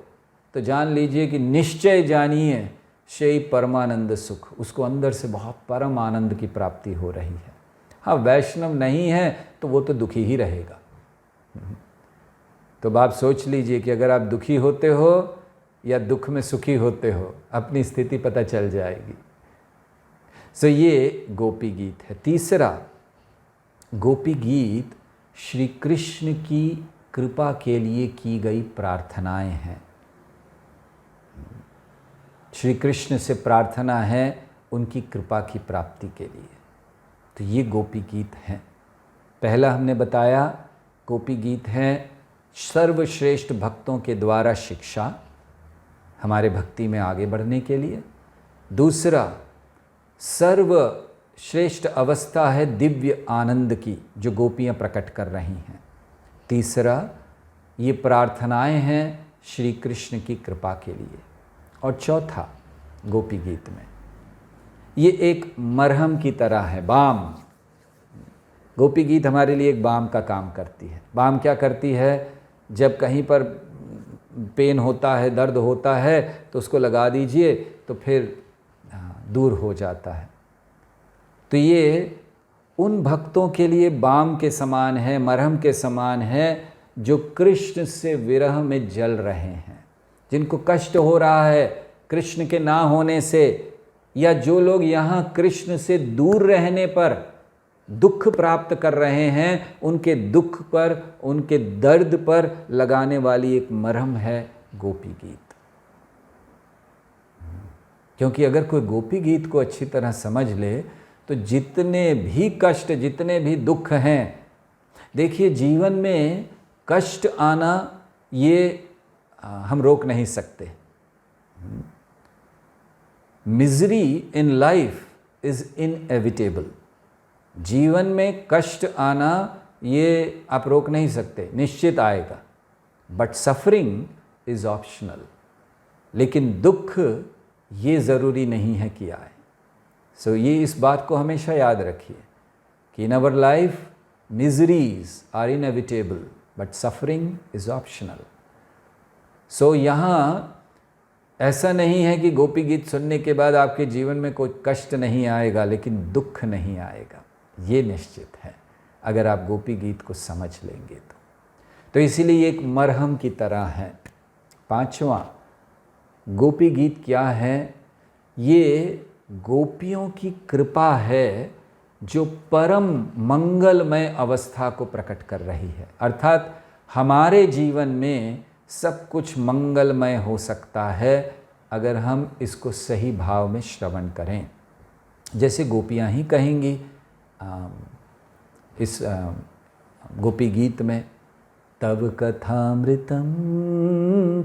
जान लीजिए कि निश्चय जानिए से ही परमानंद सुख, उसको अंदर से बहुत परम आनंद की प्राप्ति हो रही है। हाँ, वैष्णव नहीं है तो वो तो दुखी ही रहेगा। तो आप सोच लीजिए कि अगर आप दुखी होते हो या दुख में सुखी होते हो, अपनी स्थिति पता चल जाएगी। सो ये गोपी गीत है। तीसरा, गोपी गीत श्री कृष्ण की कृपा के लिए की गई प्रार्थनाएं हैं। श्री कृष्ण से प्रार्थना है उनकी कृपा की प्राप्ति के लिए। तो ये गोपी गीत हैं। पहला हमने बताया, गोपी गीत हैं सर्वश्रेष्ठ भक्तों के द्वारा शिक्षा, हमारे भक्ति में आगे बढ़ने के लिए। दूसरा, सर्वश्रेष्ठ अवस्था है दिव्य आनंद की जो गोपियाँ प्रकट कर रही हैं। तीसरा, ये प्रार्थनाएं हैं श्री कृष्ण की कृपा के लिए। और चौथा, गोपी गीत में ये एक मरहम की तरह है, बाम। गोपी गीत हमारे लिए एक बाम का काम करती है। बाम क्या करती है? जब कहीं पर पेन होता है, दर्द होता है, तो उसको लगा दीजिए तो फिर दूर हो जाता है। तो ये उन भक्तों के लिए बाम के समान है, मरहम के समान है, जो कृष्ण से विरह में जल रहे हैं, जिनको कष्ट हो रहा है कृष्ण के ना होने से, या जो लोग यहाँ कृष्ण से दूर रहने पर दुख प्राप्त कर रहे हैं, उनके दुख पर, उनके दर्द पर लगाने वाली एक मरहम है गोपी गीत। क्योंकि अगर कोई गोपी गीत को अच्छी तरह समझ ले तो जितने भी कष्ट, जितने भी दुख हैं, देखिए जीवन में कष्ट आना ये हम रोक नहीं सकते। Misery in life is inevitable. जीवन में कष्ट आना ये आप रोक नहीं सकते, निश्चित आएगा। But suffering is optional. लेकिन दुख ये ज़रूरी नहीं है कि आए। सो ये इस बात को हमेशा याद रखिए कि in our life miseries are inevitable but suffering is optional. So यहाँ ऐसा नहीं है कि गोपी गीत सुनने के बाद आपके जीवन में कोई कष्ट नहीं आएगा, लेकिन दुख नहीं आएगा, ये निश्चित है अगर आप गोपी गीत को समझ लेंगे तो इसीलिए एक मरहम की तरह है। पांचवा, गोपी गीत क्या है? ये गोपियों की कृपा है जो परम मंगलमय अवस्था को प्रकट कर रही है। अर्थात हमारे जीवन में सब कुछ मंगलमय हो सकता है अगर हम इसको सही भाव में श्रवण करें। जैसे गोपियाँ ही कहेंगी इस गोपी गीत में, तव कथामृतम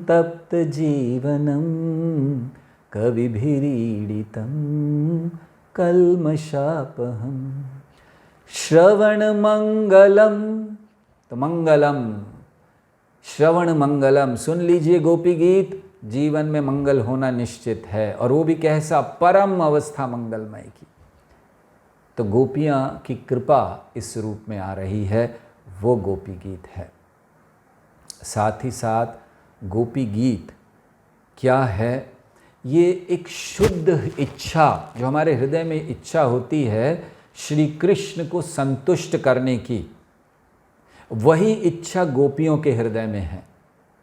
तप्त जीवनम कविभिरीडितम कल्मषापहम श्रवण मंगलम। तो मंगलम, श्रवण मंगलम, सुन लीजिए गोपी गीत, जीवन में मंगल होना निश्चित है, और वो भी कैसा? परम अवस्था मंगलमय की। तो गोपियाँ की कृपा इस रूप में आ रही है, वो गोपी गीत है। साथ ही साथ गोपी गीत क्या है? ये एक शुद्ध इच्छा, जो हमारे हृदय में इच्छा होती है श्री कृष्ण को संतुष्ट करने की, वही इच्छा गोपियों के हृदय में है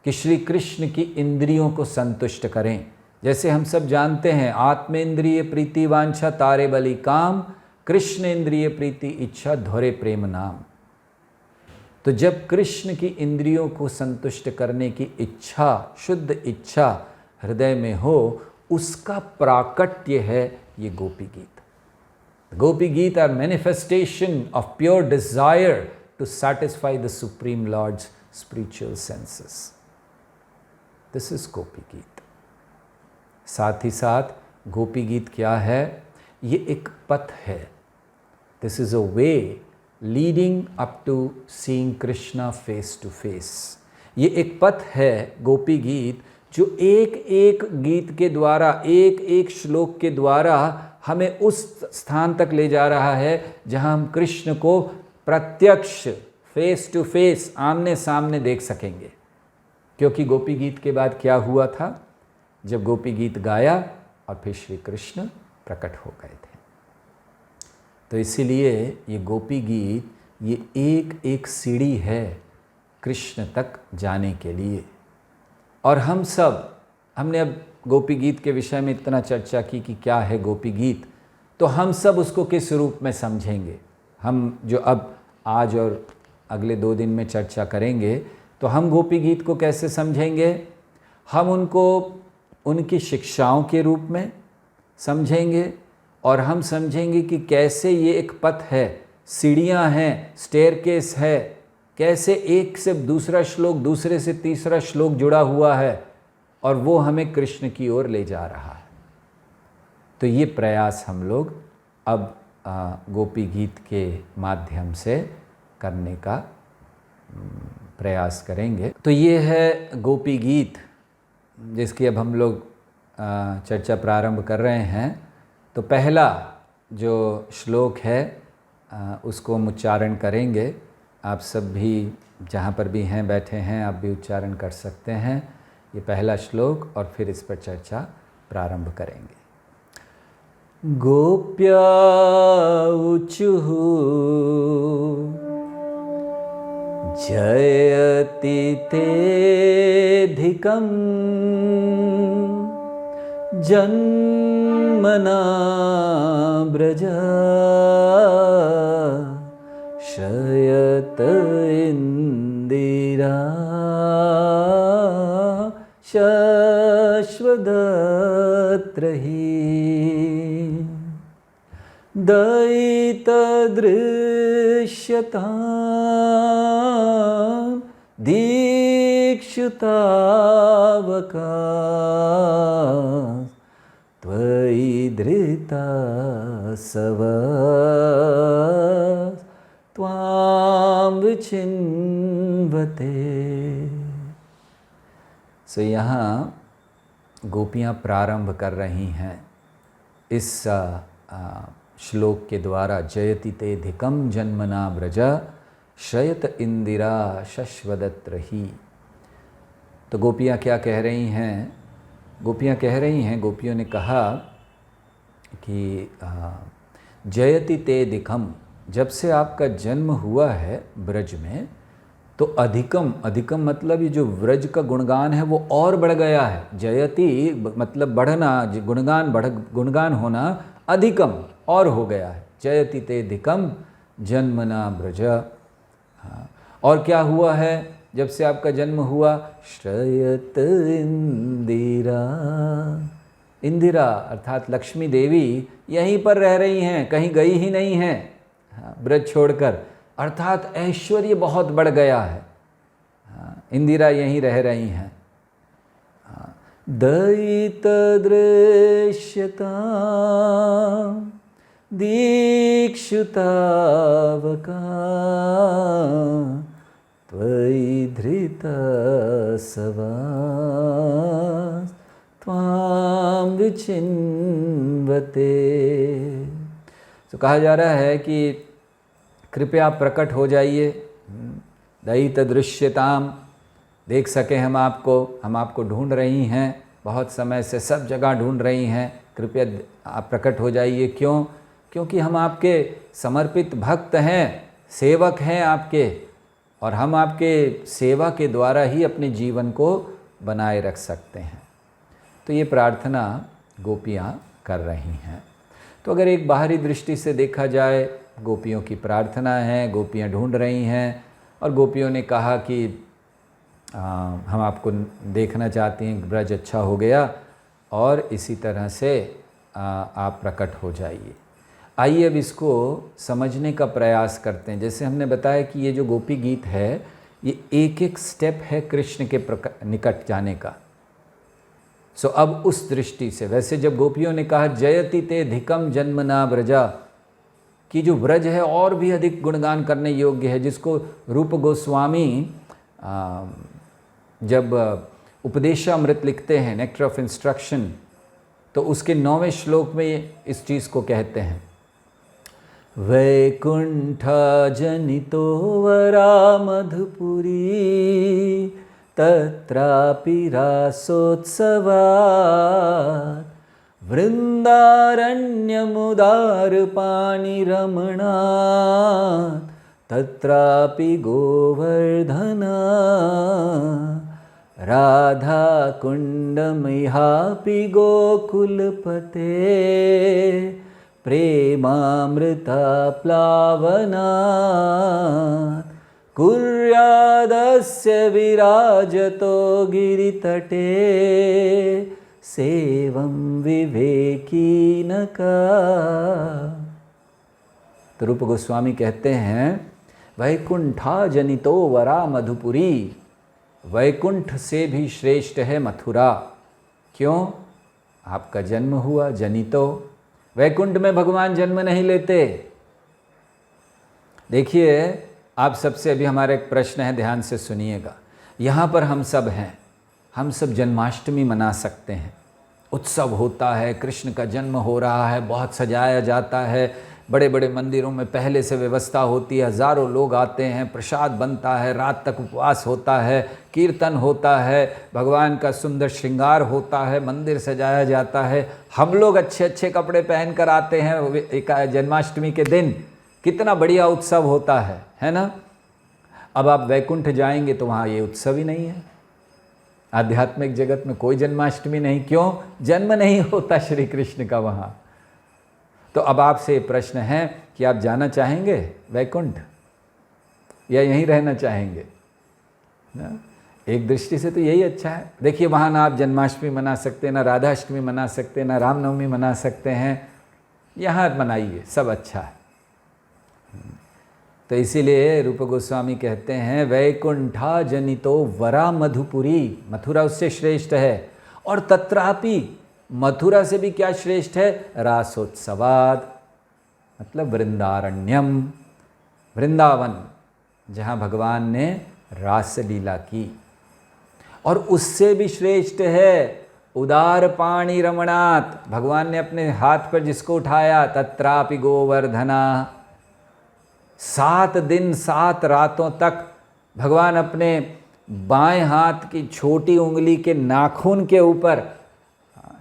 कि श्री कृष्ण की इंद्रियों को संतुष्ट करें। जैसे हम सब जानते हैं, आत्मेंद्रिय प्रीति वांछा तारे बलि काम, कृष्ण इंद्रिय प्रीति इच्छा धोरे प्रेम नाम। तो जब कृष्ण की इंद्रियों को संतुष्ट करने की इच्छा, शुद्ध इच्छा हृदय में हो, उसका प्राकट्य है ये गोपी Geet. Gopi Geet are manifestation of pure desire to satisfy the supreme lord's spiritual senses. This is Gopi Geet. साथ ही साथ गोपी गीत क्या है? ये एक पथ है। This is a way leading up to seeing Krishna face to face. ये एक पथ है गोपी गीत, जो एक एक गीत के द्वारा, एक एक श्लोक के द्वारा हमें उस स्थान तक ले जा रहा है जहां हम कृष्ण को प्रत्यक्ष, फेस टू फेस, आमने सामने देख सकेंगे। क्योंकि गोपी गीत के बाद क्या हुआ था? जब गोपी गीत गाया और फिर श्री कृष्ण प्रकट हो गए थे। तो इसीलिए ये गोपी गीत ये एक एक सीढ़ी है कृष्ण तक जाने के लिए। और हम सब, हमने अब गोपी गीत के विषय में इतना चर्चा की कि क्या है गोपी गीत, तो हम सब उसको किस रूप में समझेंगे? हम जो अब आज और अगले 2 दिन में चर्चा करेंगे, तो हम गोपी गीत को कैसे समझेंगे? हम उनको उनकी शिक्षाओं के रूप में समझेंगे, और हम समझेंगे कि कैसे ये एक पथ है, सीढ़ियाँ हैं, स्टेयरकेस है, कैसे एक से दूसरा श्लोक, दूसरे से तीसरा श्लोक जुड़ा हुआ है, और वो हमें कृष्ण की ओर ले जा रहा है। तो ये प्रयास हम लोग अब गोपी गीत के माध्यम से करने का प्रयास करेंगे। तो ये है गोपी गीत जिसकी अब हम लोग चर्चा प्रारंभ कर रहे हैं। तो पहला जो श्लोक है उसको हम उच्चारण करेंगे। आप सब भी जहाँ पर भी हैं, बैठे हैं, आप भी उच्चारण कर सकते हैं ये पहला श्लोक, और फिर इस पर चर्चा प्रारंभ करेंगे। गोप्या ऊचुः जयति तेऽधिकं जन्मना ब्रजा शयत इंदिरा शश्वदत्रहि दयितदृश्यतां दीक्षुतावका त्वयि धृता सवस् त्वां विचिन्वते। सो यहाँ गोपियाँ प्रारंभ कर रही हैं इस श्लोक के द्वारा। जयति ते धिकम जन्मना ब्रज शयत इंदिरा शश्वदत्रहि। तो गोपियाँ क्या कह रही हैं? गोपियाँ कह रही हैं, गोपियों ने कहा कि जयति ते दिखम, जब से आपका जन्म हुआ है ब्रज में, तो अधिकम, अधिकम मतलब ये जो व्रज का गुणगान है वो और बढ़ गया है। जयति मतलब बढ़ना, गुणगान होना, अधिकम और हो गया है। जयति ते अधिकम जन्मना ब्रज। और क्या हुआ है जब से आपका जन्म हुआ? श्रयत इंदिरा, इंदिरा अर्थात लक्ष्मी देवी यहीं पर रह रही हैं, कहीं गई ही नहीं हैं ब्रज छोड़कर, अर्थात ऐश्वर्य बहुत बढ़ गया है। इंदिरा यहीं रह रही हैं। दयितदृश्यता दीक्षुतावका त्वयि धृता सवास् त्वां विचिन्वते। तो कहा जा रहा है कि कृपया प्रकट हो जाइए, दयित दृश्यताम, देख सके हम आपको ढूंढ रही हैं, बहुत समय से सब जगह ढूंढ रही हैं, कृपया आप प्रकट हो जाइए। क्यों? क्योंकि हम आपके समर्पित भक्त हैं, सेवक हैं आपके, और हम आपके सेवा के द्वारा ही अपने जीवन को बनाए रख सकते हैं। तो ये प्रार्थना गोपियाँ कर रही हैं। तो अगर एक बाहरी दृष्टि से देखा जाए, गोपियों की प्रार्थना है, गोपियाँ ढूंढ रही हैं, और गोपियों ने कहा कि हम आपको देखना चाहती हैं, ब्रज अच्छा हो गया और इसी तरह से आप प्रकट हो जाइए। आइए अब इसको समझने का प्रयास करते हैं। जैसे हमने बताया कि ये जो गोपी गीत है ये एक एक स्टेप है कृष्ण के निकट जाने का। सो अब उस दृष्टि से, वैसे जब गोपियों ने कहा जयति ते धिकम जन्मना ब्रजा, कि जो ब्रज है और भी अधिक गुणगान करने योग्य है, जिसको रूप गोस्वामी जब उपदेशामृत लिखते हैं, नेक्टर ऑफ इंस्ट्रक्शन, तो उसके 9वें श्लोक में इस चीज़ को कहते हैं, वैकुंठा जनितो वरा मधुपुरी तत्रापि रासोत्सवात् वृन्दारण्यमुदारपाणिरमणात् तत्रापि गोवर्धना राधाकुण्डमिहापि गोकुलपते प्रेमामृता प्लावनात् कुर्यादस्य विराजतो गिरितटे सेवं विवेकीनका। तो रूप गोस्वामी कहते हैं, वैकुंठा जनितो वरा मधुपुरी, वैकुंठ से भी श्रेष्ठ है मथुरा। क्यों? आपका जन्म हुआ, जनितो। वैकुंठ में भगवान जन्म नहीं लेते। देखिए, आप सबसे अभी हमारा एक प्रश्न है, ध्यान से सुनिएगा। यहाँ पर हम सब हैं, हम सब जन्माष्टमी मना सकते हैं, उत्सव होता है, कृष्ण का जन्म हो रहा है, बहुत सजाया जाता है, बड़े बड़े मंदिरों में पहले से व्यवस्था होती है, हज़ारों लोग आते हैं, प्रसाद बनता है, रात तक उपवास होता है, कीर्तन होता है, भगवान का सुंदर श्रृंगार होता है, मंदिर सजाया जाता है। हम लोग अच्छे अच्छे कपड़े पहन कर आते हैं एक जन्माष्टमी के दिन, कितना बढ़िया उत्सव होता है ना। अब आप वैकुंठ जाएंगे तो वहाँ ये उत्सव ही नहीं है। आध्यात्मिक जगत में कोई जन्माष्टमी नहीं, क्यों? जन्म नहीं होता श्री कृष्ण का वहाँ। तो अब आपसे प्रश्न है कि आप जाना चाहेंगे वैकुंठ या यहीं रहना चाहेंगे ना? एक दृष्टि से तो यही अच्छा है। देखिए वहाँ ना आप जन्माष्टमी मना सकते, ना राधाष्टमी मना सकते, ना रामनवमी मना सकते हैं, यहाँ मनाइए, सब अच्छा है। तो इसीलिए रूप गोस्वामी कहते हैं वैकुंठा जनितो वरा मधुपुरी, मथुरा उससे श्रेष्ठ है, और तत्रापि मथुरा से भी क्या श्रेष्ठ है? रासोत्सवाद, मतलब वृंदारण्यम, वृंदावन जहाँ भगवान ने रास लीला की। और उससे भी श्रेष्ठ है उदार पाणी रमणात्, भगवान ने अपने हाथ पर जिसको उठाया, तत्रापि गोवर्धना। 7 दिन 7 रातों तक भगवान अपने बाएं हाथ की छोटी उंगली के नाखून के ऊपर,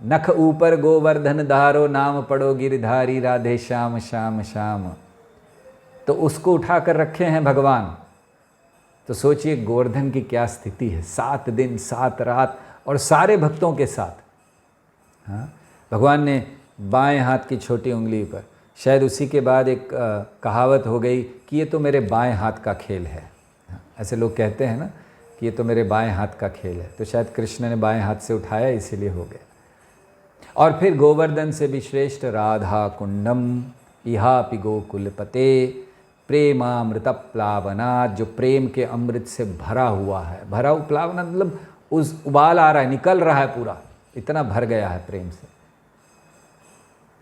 नख ऊपर गोवर्धन धारो, नाम पढ़ो गिरधारी राधे श्याम श्याम श्याम, तो उसको उठा कर रखे हैं भगवान। तो सोचिए गोवर्धन की क्या स्थिति है, 7 दिन 7 रात और सारे भक्तों के साथ। हाँ, भगवान ने बाएं हाथ की छोटी उंगली पर, शायद उसी के बाद एक कहावत हो गई कि ये तो मेरे बाएं हाथ का खेल है। ऐसे लोग कहते हैं ना कि ये तो मेरे बाएं हाथ का खेल है, तो शायद कृष्ण ने बाएं हाथ से उठाया इसीलिए हो गया। और फिर गोवर्धन से भी श्रेष्ठ राधा कुंडम इहापि गोकुलपते प्रेमामृत प्लावना, जो प्रेम के अमृत से भरा हुआ है। भरा हुआ प्लावना मतलब उस उबाल आ रहा है, निकल रहा है पूरा, इतना भर गया है प्रेम से।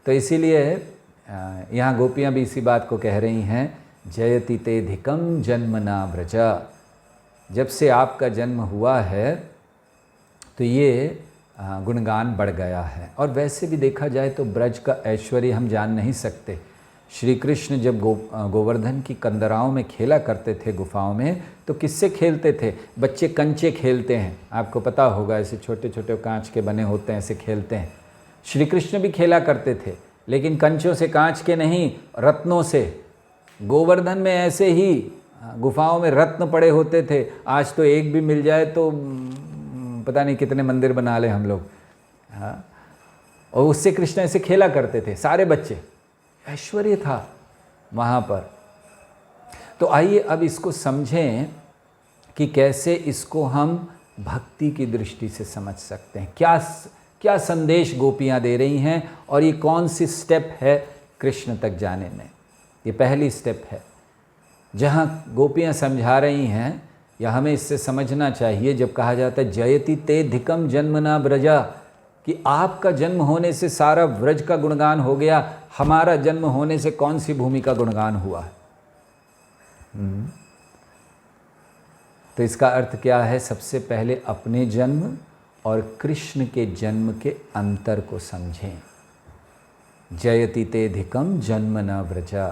तो इसीलिए यहाँ गोपियाँ भी इसी बात को कह रही हैं, जयति ते धिकम जन्मना व्रजा, जब से आपका जन्म हुआ है तो ये गुणगान बढ़ गया है। और वैसे भी देखा जाए तो ब्रज का ऐश्वर्य हम जान नहीं सकते। श्री कृष्ण जब गोवर्धन की कंदराओं में खेला करते थे गुफाओं में, तो किससे खेलते थे? बच्चे कंचे खेलते हैं, आपको पता होगा, ऐसे छोटे छोटे कांच के बने होते हैं, ऐसे खेलते हैं। श्री कृष्ण भी खेला करते थे, लेकिन कंचों से, कांच के नहीं, रत्नों से। गोवर्धन में ऐसे ही गुफाओं में रत्न पड़े होते थे। आज तो एक भी मिल जाए तो पता नहीं कितने मंदिर बना ले हम लोग। हाँ, और उससे कृष्ण ऐसे खेला करते थे सारे बच्चे, ऐश्वर्य था वहाँ पर। तो आइए अब इसको समझें कि कैसे इसको हम भक्ति की दृष्टि से समझ सकते हैं। क्या संदेश गोपियाँ दे रही हैं और ये कौन सी स्टेप है कृष्ण तक जाने में। ये पहली स्टेप है जहाँ गोपियाँ समझा रही हैं, या हमें इससे समझना चाहिए जब कहा जाता है जयति ते धिकम जन्मना ब्रजा, कि आपका जन्म होने से सारा व्रज का गुणगान हो गया, हमारा जन्म होने से कौन सी भूमि का गुणगान हुआ है। तो इसका अर्थ क्या है? सबसे पहले अपने जन्म और कृष्ण के जन्म के अंतर को समझें। जयति ते धिकम जन्म न व्रजा।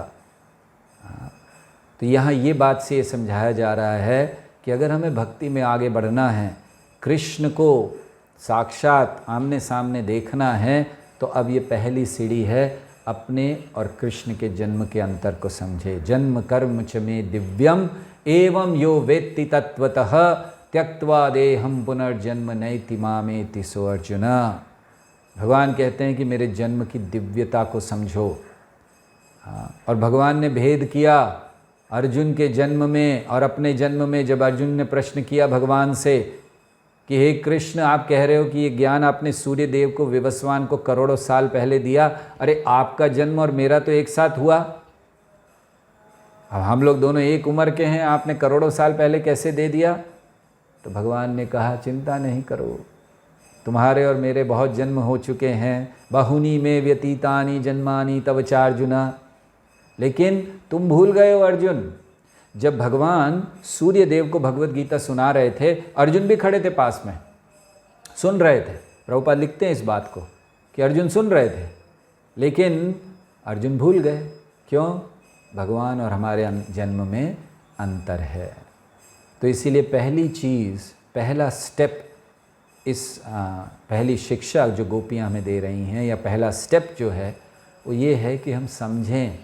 तो यहाँ ये बात से ये समझाया जा रहा है कि अगर हमें भक्ति में आगे बढ़ना है, कृष्ण को साक्षात आमने सामने देखना है, तो अब ये पहली सीढ़ी है, अपने और कृष्ण के जन्म के अंतर को समझे। जन्म कर्म च मे दिव्यम एवं यो वेत्ति तत्वतः त्यक्त्वा देहम पुनर्जन्म नैति मामेति सो अर्जुन। भगवान कहते हैं कि मेरे जन्म की दिव्यता को समझो। हाँ, और भगवान ने भेद किया अर्जुन के जन्म में और अपने जन्म में। जब अर्जुन ने प्रश्न किया भगवान से कि हे कृष्ण, आप कह रहे हो कि ये ज्ञान आपने सूर्य देव को, विवस्वान को करोड़ों साल पहले दिया, अरे आपका जन्म और मेरा तो एक साथ हुआ, अब हम लोग दोनों एक उम्र के हैं, आपने करोड़ों साल पहले कैसे दे दिया? तो भगवान ने कहा चिंता नहीं करो, तुम्हारे और मेरे बहुत जन्म हो चुके हैं। बहुनी में व्यतीतानि जन्मानि तव चार्जुना। लेकिन तुम भूल गए हो अर्जुन, जब भगवान सूर्य देव को भगवत गीता सुना रहे थे, अर्जुन भी खड़े थे पास में, सुन रहे थे, प्रभुपाद लिखते हैं इस बात को कि अर्जुन सुन रहे थे, लेकिन अर्जुन भूल गए। क्यों? भगवान और हमारे जन्म में अंतर है। तो इसीलिए पहली चीज़, पहला स्टेप, इस पहली शिक्षा जो गोपियाँ हमें दे रही हैं, या पहला स्टेप जो है वो ये है कि हम समझें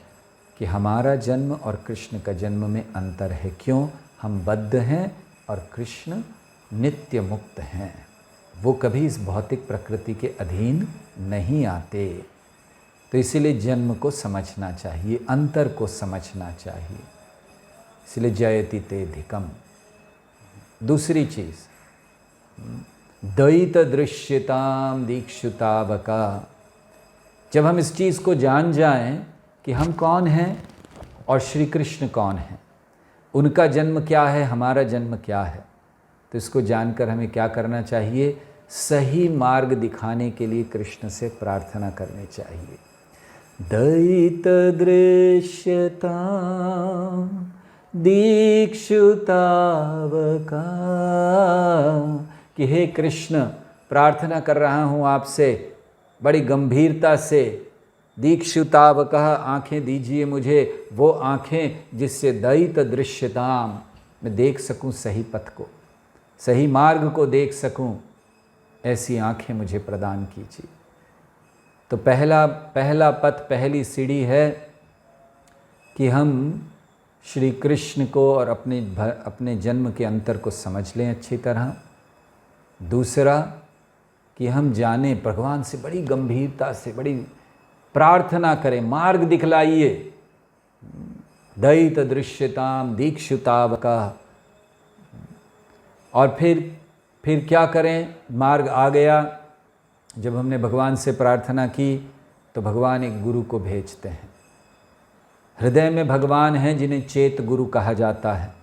कि हमारा जन्म और कृष्ण का जन्म में अंतर है। क्यों? हम बद्ध हैं और कृष्ण नित्य मुक्त हैं। वो कभी इस भौतिक प्रकृति के अधीन नहीं आते। तो इसीलिए जन्म को समझना चाहिए, अंतर को समझना चाहिए। इसलिए जयति ते धिकम। दूसरी चीज़, द्वैत दृश्यताम दीक्षुतावका। जब हम इस चीज़ को जान जाएं कि हम कौन हैं और श्री कृष्ण कौन हैं, उनका जन्म क्या है, हमारा जन्म क्या है, तो इसको जानकर हमें क्या करना चाहिए? सही मार्ग दिखाने के लिए कृष्ण से प्रार्थना करनी चाहिए। द्वैत दृश्यता दीक्षुतावका, कि हे कृष्ण, प्रार्थना कर रहा हूँ आपसे बड़ी गंभीरता से। दीक्षुतावका, आँखें दीजिए मुझे, वो आँखें जिससे द्वैत दृश्यताम, मैं देख सकूँ सही पथ को, सही मार्ग को देख सकूँ, ऐसी आँखें मुझे प्रदान कीजिए। तो पहला पथ, पहली सीढ़ी है कि हम श्री कृष्ण को और अपने जन्म के अंतर को समझ लें अच्छी तरह। दूसरा कि हम जाने, भगवान से बड़ी गंभीरता से बड़ी प्रार्थना करें, मार्ग दिखलाइए। द्वैत दृश्यताम दीक्षुतावका। और फिर क्या करें? मार्ग आ गया, जब हमने भगवान से प्रार्थना की तो भगवान एक गुरु को भेजते हैं। हृदय में भगवान हैं जिन्हें चेत गुरु कहा जाता है।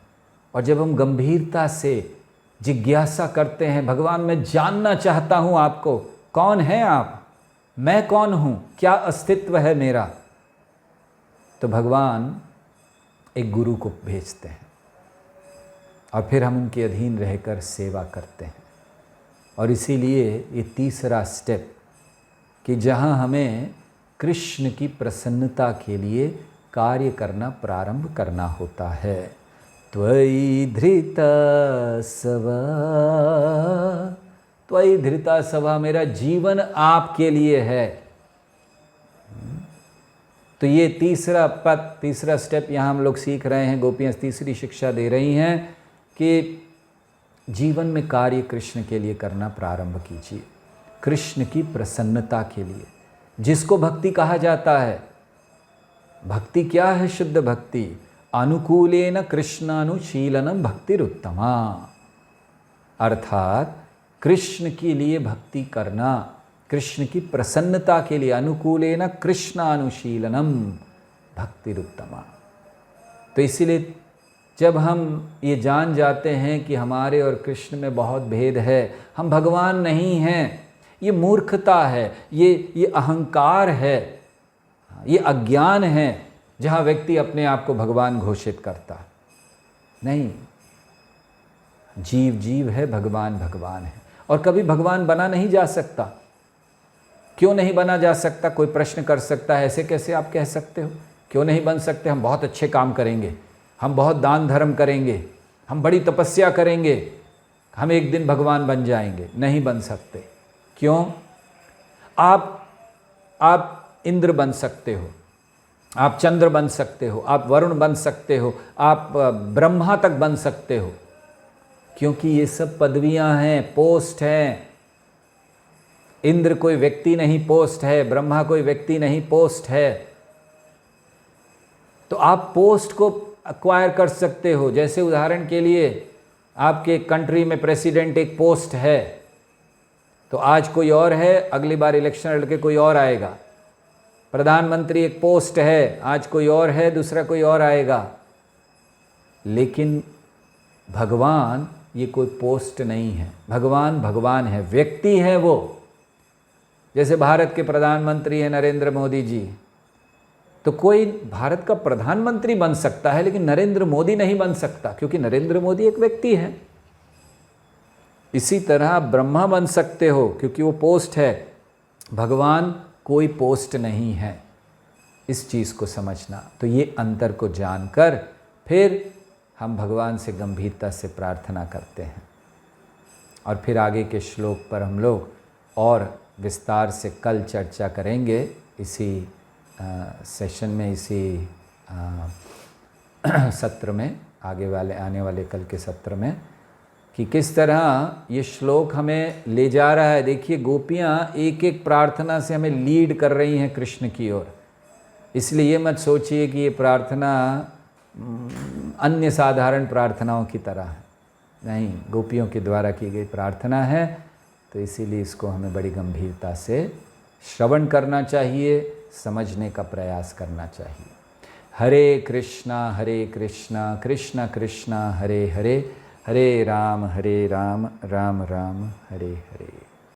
और जब हम गंभीरता से जिज्ञासा करते हैं, भगवान मैं जानना चाहता हूँ आपको, कौन हैं आप, मैं कौन हूँ, क्या अस्तित्व है मेरा, तो भगवान एक गुरु को भेजते हैं और फिर हम उनके अधीन रहकर सेवा करते हैं। और इसीलिए ये तीसरा स्टेप कि जहाँ हमें कृष्ण की प्रसन्नता के लिए कार्य करना प्रारंभ करना होता है। त्वयि धृता सवा, त्वयि धृता सवा, मेरा जीवन आपके लिए है। तो ये तीसरा पद, तीसरा स्टेप यहाँ हम लोग सीख रहे हैं। गोपियाँ तीसरी शिक्षा दे रही हैं कि जीवन में कार्य कृष्ण के लिए करना प्रारंभ कीजिए, कृष्ण की प्रसन्नता के लिए, जिसको भक्ति कहा जाता है। भक्ति क्या है? शुद्ध भक्ति। अनुकूलेन कृष्णानुशीलनम भक्तिरुत्तमा, अर्थात कृष्ण के लिए भक्ति करना, कृष्ण की प्रसन्नता के लिए। अनुकूलेन कृष्णानुशीलनम भक्तिरुत्तमा। तो इसीलिए जब हम ये जान जाते हैं कि हमारे और कृष्ण में बहुत भेद है, हम भगवान नहीं हैं, ये मूर्खता है, ये अहंकार है, ये अज्ञान है, जहाँ व्यक्ति अपने आप को भगवान घोषित करता। नहीं, जीव जीव है, भगवान भगवान है। और कभी भगवान बना नहीं जा सकता। क्यों नहीं बना जा सकता? कोई प्रश्न कर सकता है, ऐसे कैसे आप कह सकते हो? क्यों नहीं बन सकते? हम बहुत अच्छे काम करेंगे, हम बहुत दान धर्म करेंगे, हम बड़ी तपस्या करेंगे, हम एक दिन भगवान बन जाएंगे। नहीं बन सकते। क्यों? आप इंद्र बन सकते हो, आप चंद्र बन सकते हो, आप वरुण बन सकते हो, आप ब्रह्मा तक बन सकते हो, क्योंकि ये सब पदवियां हैं, पोस्ट हैं। इंद्र कोई व्यक्ति नहीं, पोस्ट है। ब्रह्मा कोई व्यक्ति नहीं, पोस्ट है। तो आप पोस्ट को अक्वायर कर सकते हो। जैसे उदाहरण के लिए आपके कंट्री में प्रेसिडेंट एक पोस्ट है, तो आज कोई और है, अगली बार इलेक्शन लड़के कोई और आएगा। प्रधानमंत्री एक पोस्ट है, आज कोई और है, दूसरा कोई और आएगा। लेकिन भगवान ये कोई पोस्ट नहीं है। भगवान भगवान है, व्यक्ति है वो। जैसे भारत के प्रधानमंत्री हैं नरेंद्र मोदी जी, तो कोई भारत का प्रधानमंत्री बन सकता है, लेकिन नरेंद्र मोदी नहीं बन सकता, क्योंकि नरेंद्र मोदी एक व्यक्ति है। इसी तरह ब्रह्मा बन सकते हो, क्योंकि वो पोस्ट है। भगवान कोई पोस्ट नहीं है, इस चीज़ को समझना। तो ये अंतर को जानकर फिर हम भगवान से गंभीरता से प्रार्थना करते हैं। और फिर आगे के श्लोक पर हम लोग और विस्तार से कल चर्चा करेंगे, इसी सेशन में, इसी सत्र में, आने वाले कल के सत्र में, कि किस तरह ये श्लोक हमें ले जा रहा है। देखिए, गोपियाँ एक एक प्रार्थना से हमें लीड कर रही हैं कृष्ण की ओर। इसलिए ये मत सोचिए कि ये प्रार्थना अन्य साधारण प्रार्थनाओं की तरह है, नहीं, गोपियों के द्वारा की गई प्रार्थना है। तो इसीलिए इसको हमें बड़ी गंभीरता से श्रवण करना चाहिए, समझने का प्रयास करना चाहिए। हरे कृष्णा कृष्ण कृष्ण हरे हरे, हरे राम राम राम हरे हरे।